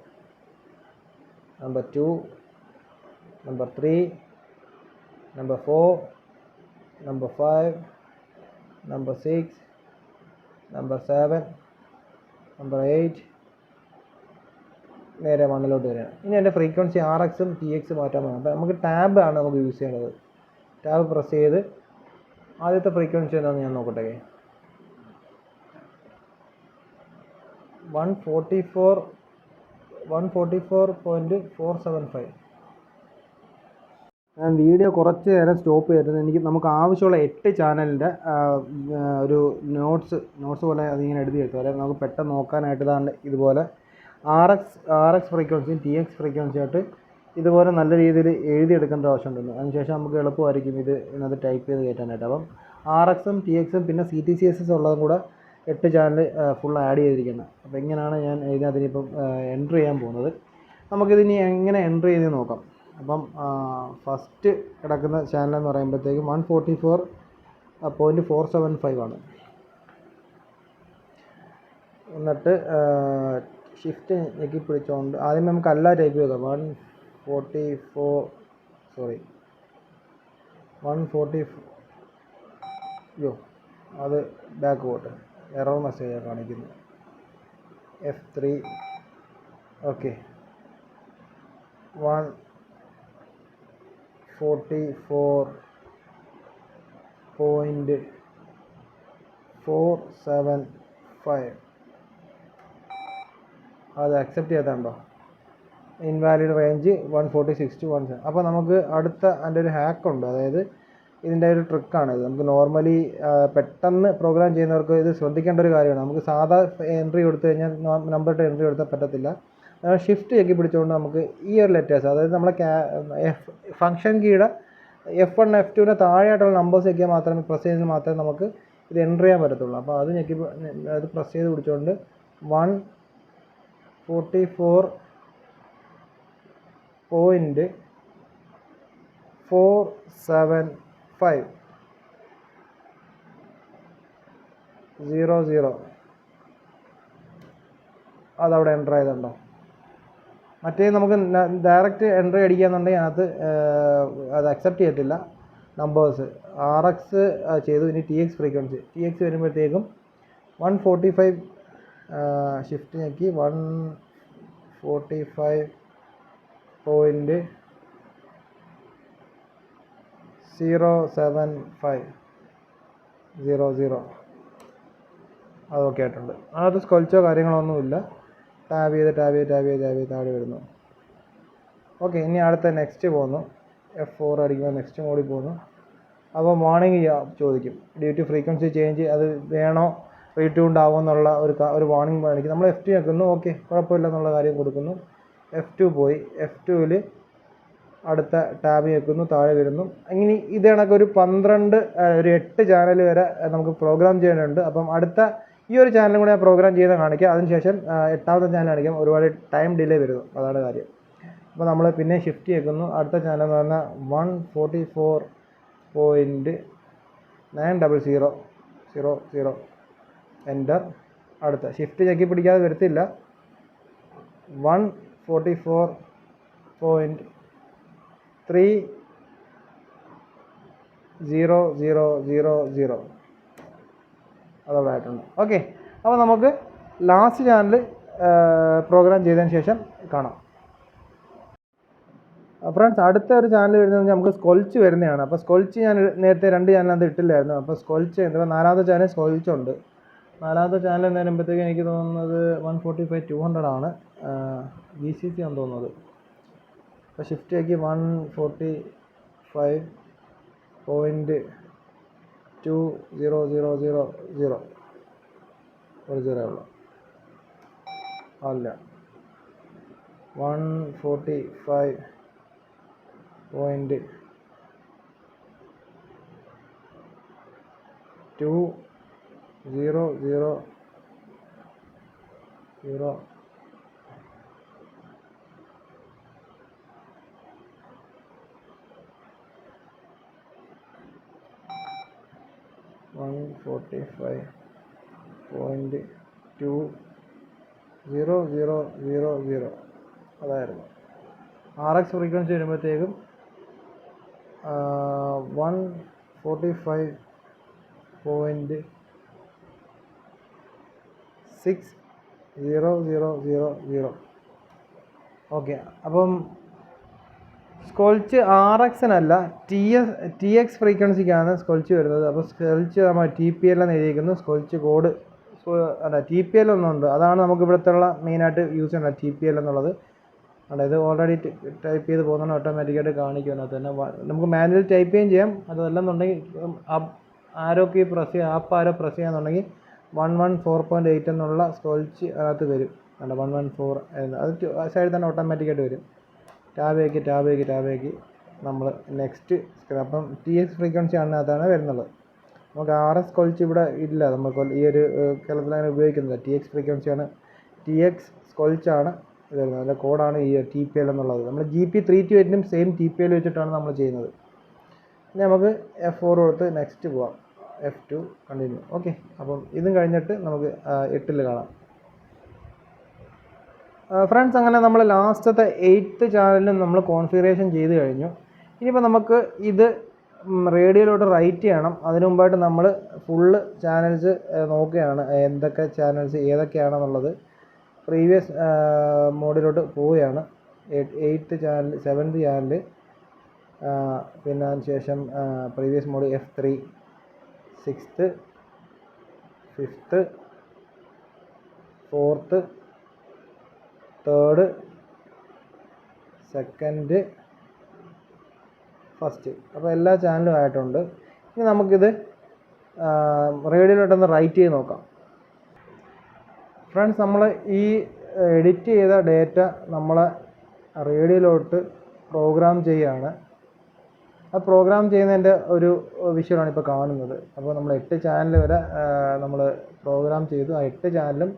Number 2, number 3, number 4, number 5, number 6, number 7, number 8, നേരെ 1ലോട്ട് വരികയാണ്. ഇനി എൻ്റെ ഫ്രീക്വൻസി RXും TX മാറ്റാൻ വേണം. അപ്പോൾ നമുക്ക് ടാബ് ആണ് നമുക്ക് യൂസ് ചെയ്യേണ്ടത്. ടാബ് പ്രസ് ചെയ്ത് ആദ്യത്തെ ഫ്രീക്വൻസി എന്താണെന്ന് ഞാൻ നോക്കട്ടെ. 144.475. ഞാൻ വീഡിയോ കുറച്ച് നേരം സ്റ്റോപ്പ് ചെയ്തിരുന്നു. നമുക്ക് ആവശ്യമുള്ള 8 ചാനലിൻ്റെ ഒരു നോട്ട്സ് പോലെ അതിങ്ങനെ എഴുതി വെച്ചു. അതായത് നമുക്ക് പെട്ടെന്ന് നോക്കാനായിട്ട് ഇതുപോലെ RX ഫ്രീക്വൻസിയും TX ഫ്രീക്വൻസിയായിട്ട് ഇതുപോലെ നല്ല രീതിയിൽ എഴുതിയെടുക്കേണ്ട ആവശ്യമുണ്ടെന്ന്. അതിനുശേഷം നമുക്ക് എളുപ്പമായിരിക്കും ഇതിനകത്ത് ടൈപ്പ് ചെയ്ത് കയറ്റാനായിട്ട്. അപ്പം RXും TXും പിന്നെ CTCSS ഉള്ളതും കൂടെ 8 ചാനൽ ഫുൾ ആഡ് ചെയ്തിരിക്കുന്നത്. അപ്പോൾ ഇങ്ങനെയാണ് ഞാൻ ഇതിനകത്തിനിപ്പം എൻട്രി ചെയ്യാൻ പോകുന്നത്. നമുക്കിതിനി എങ്ങനെ എൻട്രി ചെയ്ത് നോക്കാം. അപ്പം ഫസ്റ്റ് കിടക്കുന്ന ചാനൽ എന്ന് പറയുമ്പോഴത്തേക്കും 144.475 ആണ്. എന്നിട്ട് ഷിഫ്റ്റ് ഞെക്കി പിടിച്ചുകൊണ്ട് ആദ്യം നമുക്ക് അല്ല ടൈപ്പ് ചെയ്താൽ 144 അത് ബാക്ക് പോട്ടെ, എറർ മെസ്സേജാണ് കാണിക്കുന്നത്. F3 okay. 144.475 അത് അക്സെപ്റ്റ് ചെയ്താണ്ടോ. Invalid range 146 to 17. അപ്പോൾ നമുക്ക് അടുത്ത അതിൻ്റെ ഒരു ഹാക്കുണ്ട്. അതായത് ഇതിൻ്റെ ഒരു ട്രിക്കാണിത്. നമുക്ക് നോർമലി പെട്ടെന്ന് പ്രോഗ്രാം ചെയ്യുന്നവർക്ക് ഇത് ശ്രദ്ധിക്കേണ്ട ഒരു കാര്യമാണ്. നമുക്ക് സാധാ എൻട്രി കൊടുത്തു കഴിഞ്ഞാൽ നമ്പറിട്ട് എൻട്രി കൊടുത്താൽ പറ്റത്തില്ല. ഷിഫ്റ്റ് ഞെക്കി പിടിച്ചുകൊണ്ട് നമുക്ക് ഈ ഒരു ലെറ്റേഴ്സ്, അതായത് നമ്മളെ ഫംഗ്ഷൻ കീയുടെ F1 F2ന് താഴെയായിട്ടുള്ള നമ്പേഴ്സ് ഞെക്കിയാൽ മാത്രമേ പ്രസ് ചെയ്താൽ മാത്രമേ നമുക്ക് ഇത് എൻട്രി ചെയ്യാൻ പറ്റത്തുള്ളൂ. അപ്പോൾ അത് അത് പ്രസ് ചെയ്ത് പിടിച്ചുകൊണ്ട് 144.475 അതവിടെ എൻ്റർ ചെയ്തിട്ടുണ്ടോ. മറ്റേ നമുക്ക് ഡയറക്റ്റ് എൻട്രി അടിക്കുകയെന്നുണ്ടെങ്കിൽ അതിനകത്ത് അത് അക്സെപ്റ്റ് ചെയ്യത്തില്ല നമ്പേഴ്സ്. RX ചെയ്തു. ഇനി TX ഫ്രീക്വൻസി വരുമ്പോഴത്തേക്കും 145 ഷിഫ്റ്റ് ഞെക്കി 145.075 അതൊക്കെ ആയിട്ടുണ്ട്. അത് സ്കൊൽച്ചോ കാര്യങ്ങളൊന്നുമില്ല. ടാബ് ചെയ്ത് താഴെ വരുന്നു. ഓക്കെ. ഇനി അടുത്ത നെക്സ്റ്റ് പോകുന്നു. F4 അടിക്കുമ്പോൾ നെക്സ്റ്റ് മോഡിൽ പോകുന്നു. അപ്പോൾ മോർണിംഗ് ചോദിക്കും ഡ്യൂ ടു ഫ്രീക്വൻസി ചേഞ്ച് അത് വേണോ റീട്യൂൺഡ് ആവുമെന്നുള്ള ഒരു വാർണിംഗ് കാണിക്കും. നമ്മൾ F2 വെക്കുന്നു, ഓക്കെ കുഴപ്പമില്ല എന്നുള്ള കാര്യം കൊടുക്കുന്നു. F2 പോയി. F2ൽ അടുത്ത ടാബ് വെക്കുന്നു, താഴെ വരുന്നു. അങ്ങനെ ഇത് കണക്ക് ഒരു 8 ചാനൽ വരെ നമുക്ക് പ്രോഗ്രാം ചെയ്യാനുണ്ട്. അപ്പം അടുത്ത ഈ ഒരു ചാനലും കൂടെ ഞാൻ പ്രോഗ്രാം ചെയ്ത് കാണിക്കാം. അതിനുശേഷം 8ാമത്തെ ചാനൽ കാണിക്കാം. ഒരുപാട് ടൈം ഡിലേ വരുന്നു, അതാണ് കാര്യം. അപ്പോൾ നമ്മൾ പിന്നെ ഷിഫ്റ്റ് ചെയ്യുന്നു. അടുത്ത ചാനൽ എന്ന് പറഞ്ഞാൽ 144.900 എൻ്റർ. അടുത്ത ഷിഫ്റ്റ് ചെക്കി പിടിക്കാതെ വരത്തില്ല. 144.30000 അതവിടെ ആയിട്ടുണ്ട്. ഓക്കെ, അപ്പോൾ നമുക്ക് ലാസ്റ്റ് ചാനൽ പ്രോഗ്രാം ചെയ്തതിന് ശേഷം കാണാം. ഫ്രണ്ട്സ്, അടുത്ത ഒരു ചാനൽ വരുന്നത് നമുക്ക് സ്കൊൾച്ച് വരുന്നതാണ്. അപ്പോൾ സ്കൊൾച്ച് ഞാൻ നേരത്തെ 2 ചാനലത് ഇട്ടില്ലായിരുന്നു. അപ്പോൾ സ്കൊൾച്ച് എന്തുവാ 4ാമത്തെ ചാനൽ സ്കൊൾച്ച് ഉണ്ട്. 4ാമത്തെ ചാനൽ എന്ന് വരുമ്പോഴത്തേക്ക് എനിക്ക് തോന്നുന്നത് 145.200 ആണ്, VCC ആണെന്ന് തോന്നുന്നത്. അപ്പോൾ ഷിഫ്റ്റ് ആക്കി 145.2000 ഒരു 0 ഉള്ളു അല്ല 145.200 145.2000 അതായിരുന്നു. RX ഫ്രീക്വൻസി വരുമ്പോഴത്തേക്കും 145.6000. ഓക്കെ, അപ്പം സ്കൊൾച്ച് RX-നല്ല TX ഫ്രീക്വൻസിക്കാണ് സ്കൊൾച്ച് വരുന്നത്. അപ്പോൾ സ്കൊൾച്ച് നമ്മൾ TPL എന്ന് എഴുതിയിരിക്കുന്നു. സ്കൊൾച്ച് കോഡ് അല്ല TPL ഒന്നുണ്ട്, അതാണ് നമുക്ക് ഇവിടുത്തെ മെയിനായിട്ട് യൂസ് ചെയ്യുന്നത് TPL എന്നുള്ളത്. ഇത് ഓൾറെഡി ടൈപ്പ് ചെയ്ത് പോകുന്നതാണ്, ഓട്ടോമാറ്റിക്കായിട്ട് കാണിക്കും. അതിനകത്ത് തന്നെ നമുക്ക് മാനുവൽ ടൈപ്പ് ചെയ്യുകയും ചെയ്യാം. അതല്ലെന്നുണ്ടെങ്കിൽ ആരോ കീ പ്രസ് ചെയ്യുക, ആരോ പ്രസ് ചെയ്യാന്നുണ്ടെങ്കിൽ 114.8 എന്നുള്ള സ്കൊൾച്ച് അതിനകത്ത് വരും. 114 അത് സൈഡിൽ തന്നെ ഓട്ടോമാറ്റിക്കായിട്ട് വരും. ടാബ് നമ്മൾ നെക്സ്റ്റ്. അപ്പം TX ഫ്രീക്വൻസി ആണ് അതാണ് വരുന്നത്. നമുക്ക് RS സ്കൊൾച്ച് ഇവിടെ ഇല്ല, നമുക്ക് ഈ ഒരു കേരളത്തിൽ അങ്ങനെ ഉപയോഗിക്കുന്നില്ല. TX ഫ്രീക്വൻസിയാണ്, TX സ്കൊൾച്ചാണ് വരുന്നത്. അതിൻ്റെ കോഡാണ് ഈ TPL എന്നുള്ളത്. നമ്മൾ GP328നും സെയിം TPL വെച്ചിട്ടാണ് നമ്മൾ ചെയ്യുന്നത്. ഇനി നമുക്ക് F4 കൊടുത്ത് നെക്സ്റ്റ് പോവാം. F2 continue. ഓക്കെ, അപ്പം ഇതും കഴിഞ്ഞിട്ട് നമുക്ക് 8ൽ കാണാം. ഫ്രണ്ട്സ്, അങ്ങനെ നമ്മൾ ലാസ്റ്റത്തെ 8th ചാനലിലും നമ്മൾ കോൺഫിഗറേഷൻ ചെയ്ത് കഴിഞ്ഞു. ഇനിയിപ്പോൾ നമുക്ക് ഇത് റേഡിയോയിലോട്ട് റൈറ്റ് ചെയ്യണം. അതിനു മുമ്പായിട്ട് നമ്മൾ ഫുള്ള് ചാനൽസ് നോക്കുകയാണ്, എന്തൊക്കെ ചാനൽസ് ഏതൊക്കെയാണെന്നുള്ളത്. പ്രീവിയസ് മോഡിലോട്ട് പോവുകയാണ്. 8th ചാനൽ, 7th ചാനൽ, പിന്നെ അതിന് ശേഷം previous mode F3, 6th, 5th, 4th, 3rd, 2nd, 1st. അപ്പോൾ എല്ലാ ചാനലും ആയിട്ടുണ്ട്. ഇനി നമുക്കിത് റേഡിയോയിലോട്ടൊന്ന് റൈറ്റ് ചെയ്ത് നോക്കാം. ഫ്രണ്ട്സ്, നമ്മൾ ഈ എഡിറ്റ് ചെയ്ത ഡേറ്റ നമ്മൾ റേഡിയോയിലോട്ട് പ്രോഗ്രാം ചെയ്യുകയാണ്. ആ പ്രോഗ്രാം ചെയ്യുന്നതിൻ്റെ ഒരു വിഷ്വലാണ് ഇപ്പോൾ കാണുന്നത്. അപ്പോൾ നമ്മൾ 8 ചാനൽ വരെ നമ്മൾ പ്രോഗ്രാം ചെയ്തു. ആ 8 ചാനലും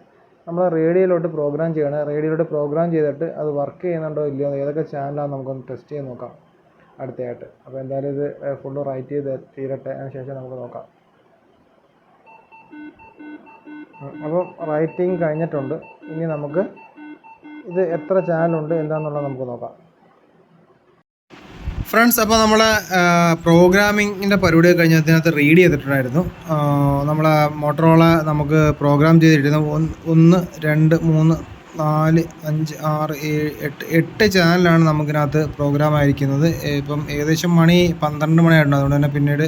നമ്മൾ റേഡിയോയിലോട്ട് പ്രോഗ്രാം ചെയ്യണം. റേഡിയോയിലോട്ട് പ്രോഗ്രാം ചെയ്തിട്ട് അത് വർക്ക് ചെയ്യുന്നുണ്ടോ ഇല്ലയോ, ഏതൊക്കെ ചാനലാണെന്ന് നമുക്കൊന്ന് ടെസ്റ്റ് ചെയ്ത് നോക്കാം അടുത്തയായിട്ട്. അപ്പോൾ എന്തായാലും ഇത് ഫുള്ള് റൈറ്റ് ചെയ്ത് തീരട്ടെ, അതിന് ശേഷം നമുക്ക് നോക്കാം. അപ്പോൾ റൈറ്റിംഗ് കഴിഞ്ഞിട്ടുണ്ട്. ഇനി നമുക്ക് ഇത് എത്ര ചാനലുണ്ട് എന്താണെന്നുള്ളത് നമുക്ക് നോക്കാം. ഫ്രണ്ട്സ്, അപ്പോൾ നമ്മൾ പ്രോഗ്രാമിങ്ങിൻ്റെ പരിപാടി കഴിഞ്ഞ് അതിനകത്ത് റീഡ് ചെയ്തിട്ടുണ്ടായിരുന്നു. നമ്മൾ മോട്ടറോള നമുക്ക് പ്രോഗ്രാം ചെയ്തിരുന്നു 1, 2, 3, 4, 5, 6, 7, 8 ചാനലാണ് നമുക്കിനകത്ത് പ്രോഗ്രാം ആയിരിക്കുന്നത്. ഇപ്പം ഏകദേശം മണി 12 മണിയായിട്ടുണ്ട്. അതുകൊണ്ട് തന്നെ പിന്നീട്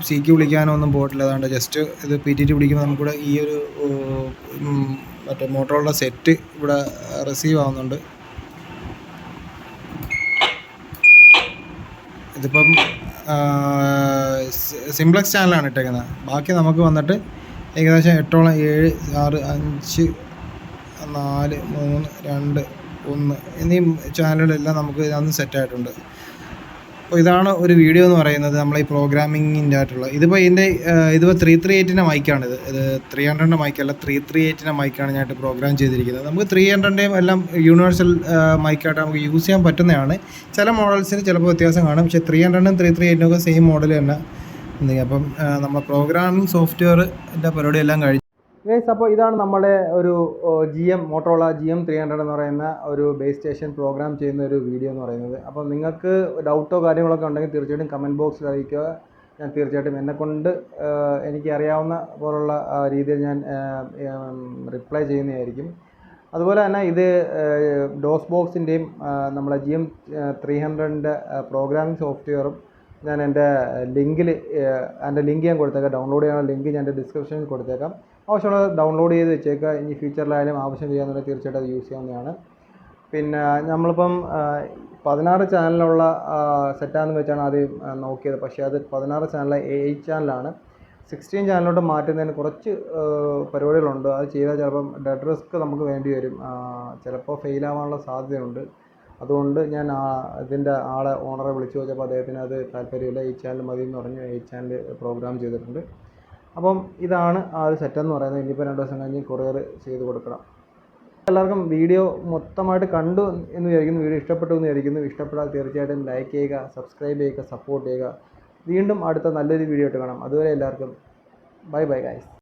CQ വിളിക്കാനൊന്നും പോയിട്ടില്ല. അതുകൊണ്ട് ജസ്റ്റ് ഇത് PTT പിടിക്കുമ്പോൾ നമുക്കിവിടെ ഈ ഒരു മറ്റേ മോട്ടറോള സെറ്റ് ഇവിടെ റിസീവ് ആവുന്നുണ്ട്. ഇതിപ്പം സിംപ്ലക്സ് ചാനലാണ് ഇട്ടേക്കുന്നത്. ബാക്കി നമുക്ക് വന്നിട്ട് ഏകദേശം 8ഓളം 7, 6, 5, 4, 3, 2, 1 എന്നീ ചാനലുകളെല്ലാം നമുക്ക് ഇതിനകത്ത് സെറ്റായിട്ടുണ്ട്. അപ്പോൾ ഇതാണ് ഒരു വീഡിയോ എന്ന് പറയുന്നത് നമ്മൾ ഈ പ്രോഗ്രാമിങ്ങിൻ്റെ ആയിട്ടുള്ള. ഇതിപ്പോൾ ഇതിപ്പോൾ 338ൻ്റെ മൈക്കാണിത്. ഇത് 300ൻ്റെ മൈക്കല്ല, 338ൻ്റെ മൈക്കാണ് ഞാനായിട്ട് പ്രോഗ്രാം ചെയ്തിരിക്കുന്നത്. നമുക്ക് 300ൻ്റെയും എല്ലാം യൂണിവേഴ്സൽ മൈക്കായിട്ട് നമുക്ക് യൂസ് ചെയ്യാൻ പറ്റുന്നതാണ്. ചില മോഡൽസിന് ചിലപ്പോൾ വ്യത്യാസം കാണും, പക്ഷേ 300നും 338നും ഒക്കെ സെയിം മോഡൽ തന്നെ എന്തെങ്കിലും. അപ്പം നമ്മുടെ പ്രോഗ്രാമിംഗ് സോഫ്റ്റ്വെയറിൻ്റെ പരിപാടിയെല്ലാം കഴിഞ്ഞു ഗൈസ്. അപ്പോൾ ഇതാണ് നമ്മുടെ ഒരു മോട്ടോറോള GM300 എന്ന് പറയുന്ന ഒരു ബേസ് സ്റ്റേഷൻ പ്രോഗ്രാം ചെയ്യുന്ന ഒരു വീഡിയോ എന്ന് പറയുന്നത്. അപ്പോൾ നിങ്ങൾക്ക് ഡൗട്ടോ കാര്യങ്ങളൊക്കെ ഉണ്ടെങ്കിൽ തീർച്ചയായിട്ടും കമൻറ്റ് ബോക്സിൽ അറിയിക്കുക. ഞാൻ തീർച്ചയായിട്ടും എന്നെക്കൊണ്ട് എനിക്ക് അറിയാവുന്ന പോലുള്ള രീതിയിൽ ഞാൻ റിപ്ലൈ ചെയ്യുന്നതായിരിക്കും. അതുപോലെ തന്നെ ഇത് ഡോസ് ബോക്സിൻ്റെയും നമ്മളെ GM300ൻ്റെ പ്രോഗ്രാമിംഗ് സോഫ്റ്റ്വെയറും ഞാൻ എൻ്റെ ലിങ്ക് ഞാൻ കൊടുത്തേക്കാം. ഡൗൺലോഡ് ചെയ്യാനുള്ള ലിങ്ക് ഞാൻ എൻ്റെ ഡിസ്ക്രിപ്ഷനിൽ കൊടുത്തേക്കാം. ആവശ്യമുള്ളത് ഡൗൺലോഡ് ചെയ്ത് വെച്ചേക്കുക. ഇനി ഫ്യൂച്ചറിലായാലും ആവശ്യം ചെയ്യാമെന്നുണ്ടെങ്കിൽ തീർച്ചയായിട്ടും അത് യൂസ് ചെയ്യാവുന്നതാണ്. പിന്നെ നമ്മളിപ്പം 16 ചാനലുള്ള സെറ്റാണെന്ന് വെച്ചാണ് ആദ്യം നോക്കിയത്. പക്ഷേ അത് 16 ചാനൽ 8 ചാനലാണ്. 16 ചാനലിലോട്ട് മാറ്റുന്നതിന് കുറച്ച് പരിപാടികളുണ്ട്. അത് ചെയ്താൽ ചിലപ്പം ഡെഡ് റിസ്ക് നമുക്ക് വേണ്ടി വരും, ചിലപ്പോൾ ഫെയിലാവാനുള്ള സാധ്യതയുണ്ട്. അതുകൊണ്ട് ഞാൻ ഇതിൻ്റെ ഓണറെ വിളിച്ചു ചോദിച്ചപ്പോൾ അദ്ദേഹത്തിന് അത് താല്പര്യമില്ല, 8 ചാനൽ മതി എന്ന് പറഞ്ഞ് 8 ചാനൽ പ്രോഗ്രാം ചെയ്തിട്ടുണ്ട്. അപ്പം ഇതാണ് ആ ഒരു സെറ്റെന്ന് പറയുന്നത്. ഇനിയിപ്പോൾ 2 ദിവസം കഴിഞ്ഞ് കൊറിയർ ചെയ്ത് കൊടുക്കണം. എല്ലാവർക്കും വീഡിയോ മൊത്തമായിട്ട് കണ്ടു എന്ന് വിചാരിക്കുന്നു. വീഡിയോ ഇഷ്ടപ്പെട്ടു എന്ന് വിചാരിക്കുന്നു. ഇഷ്ടപ്പെട്ടാൽ തീർച്ചയായിട്ടും ലൈക്ക് ചെയ്യുക, സബ്സ്ക്രൈബ് ചെയ്യുക, സപ്പോർട്ട് ചെയ്യുക. വീണ്ടും അടുത്ത നല്ലൊരു വീഡിയോ ആയിട്ട് കാണാം. അതുവരെ എല്ലാവർക്കും ബൈ ബൈ ഗൈസ്.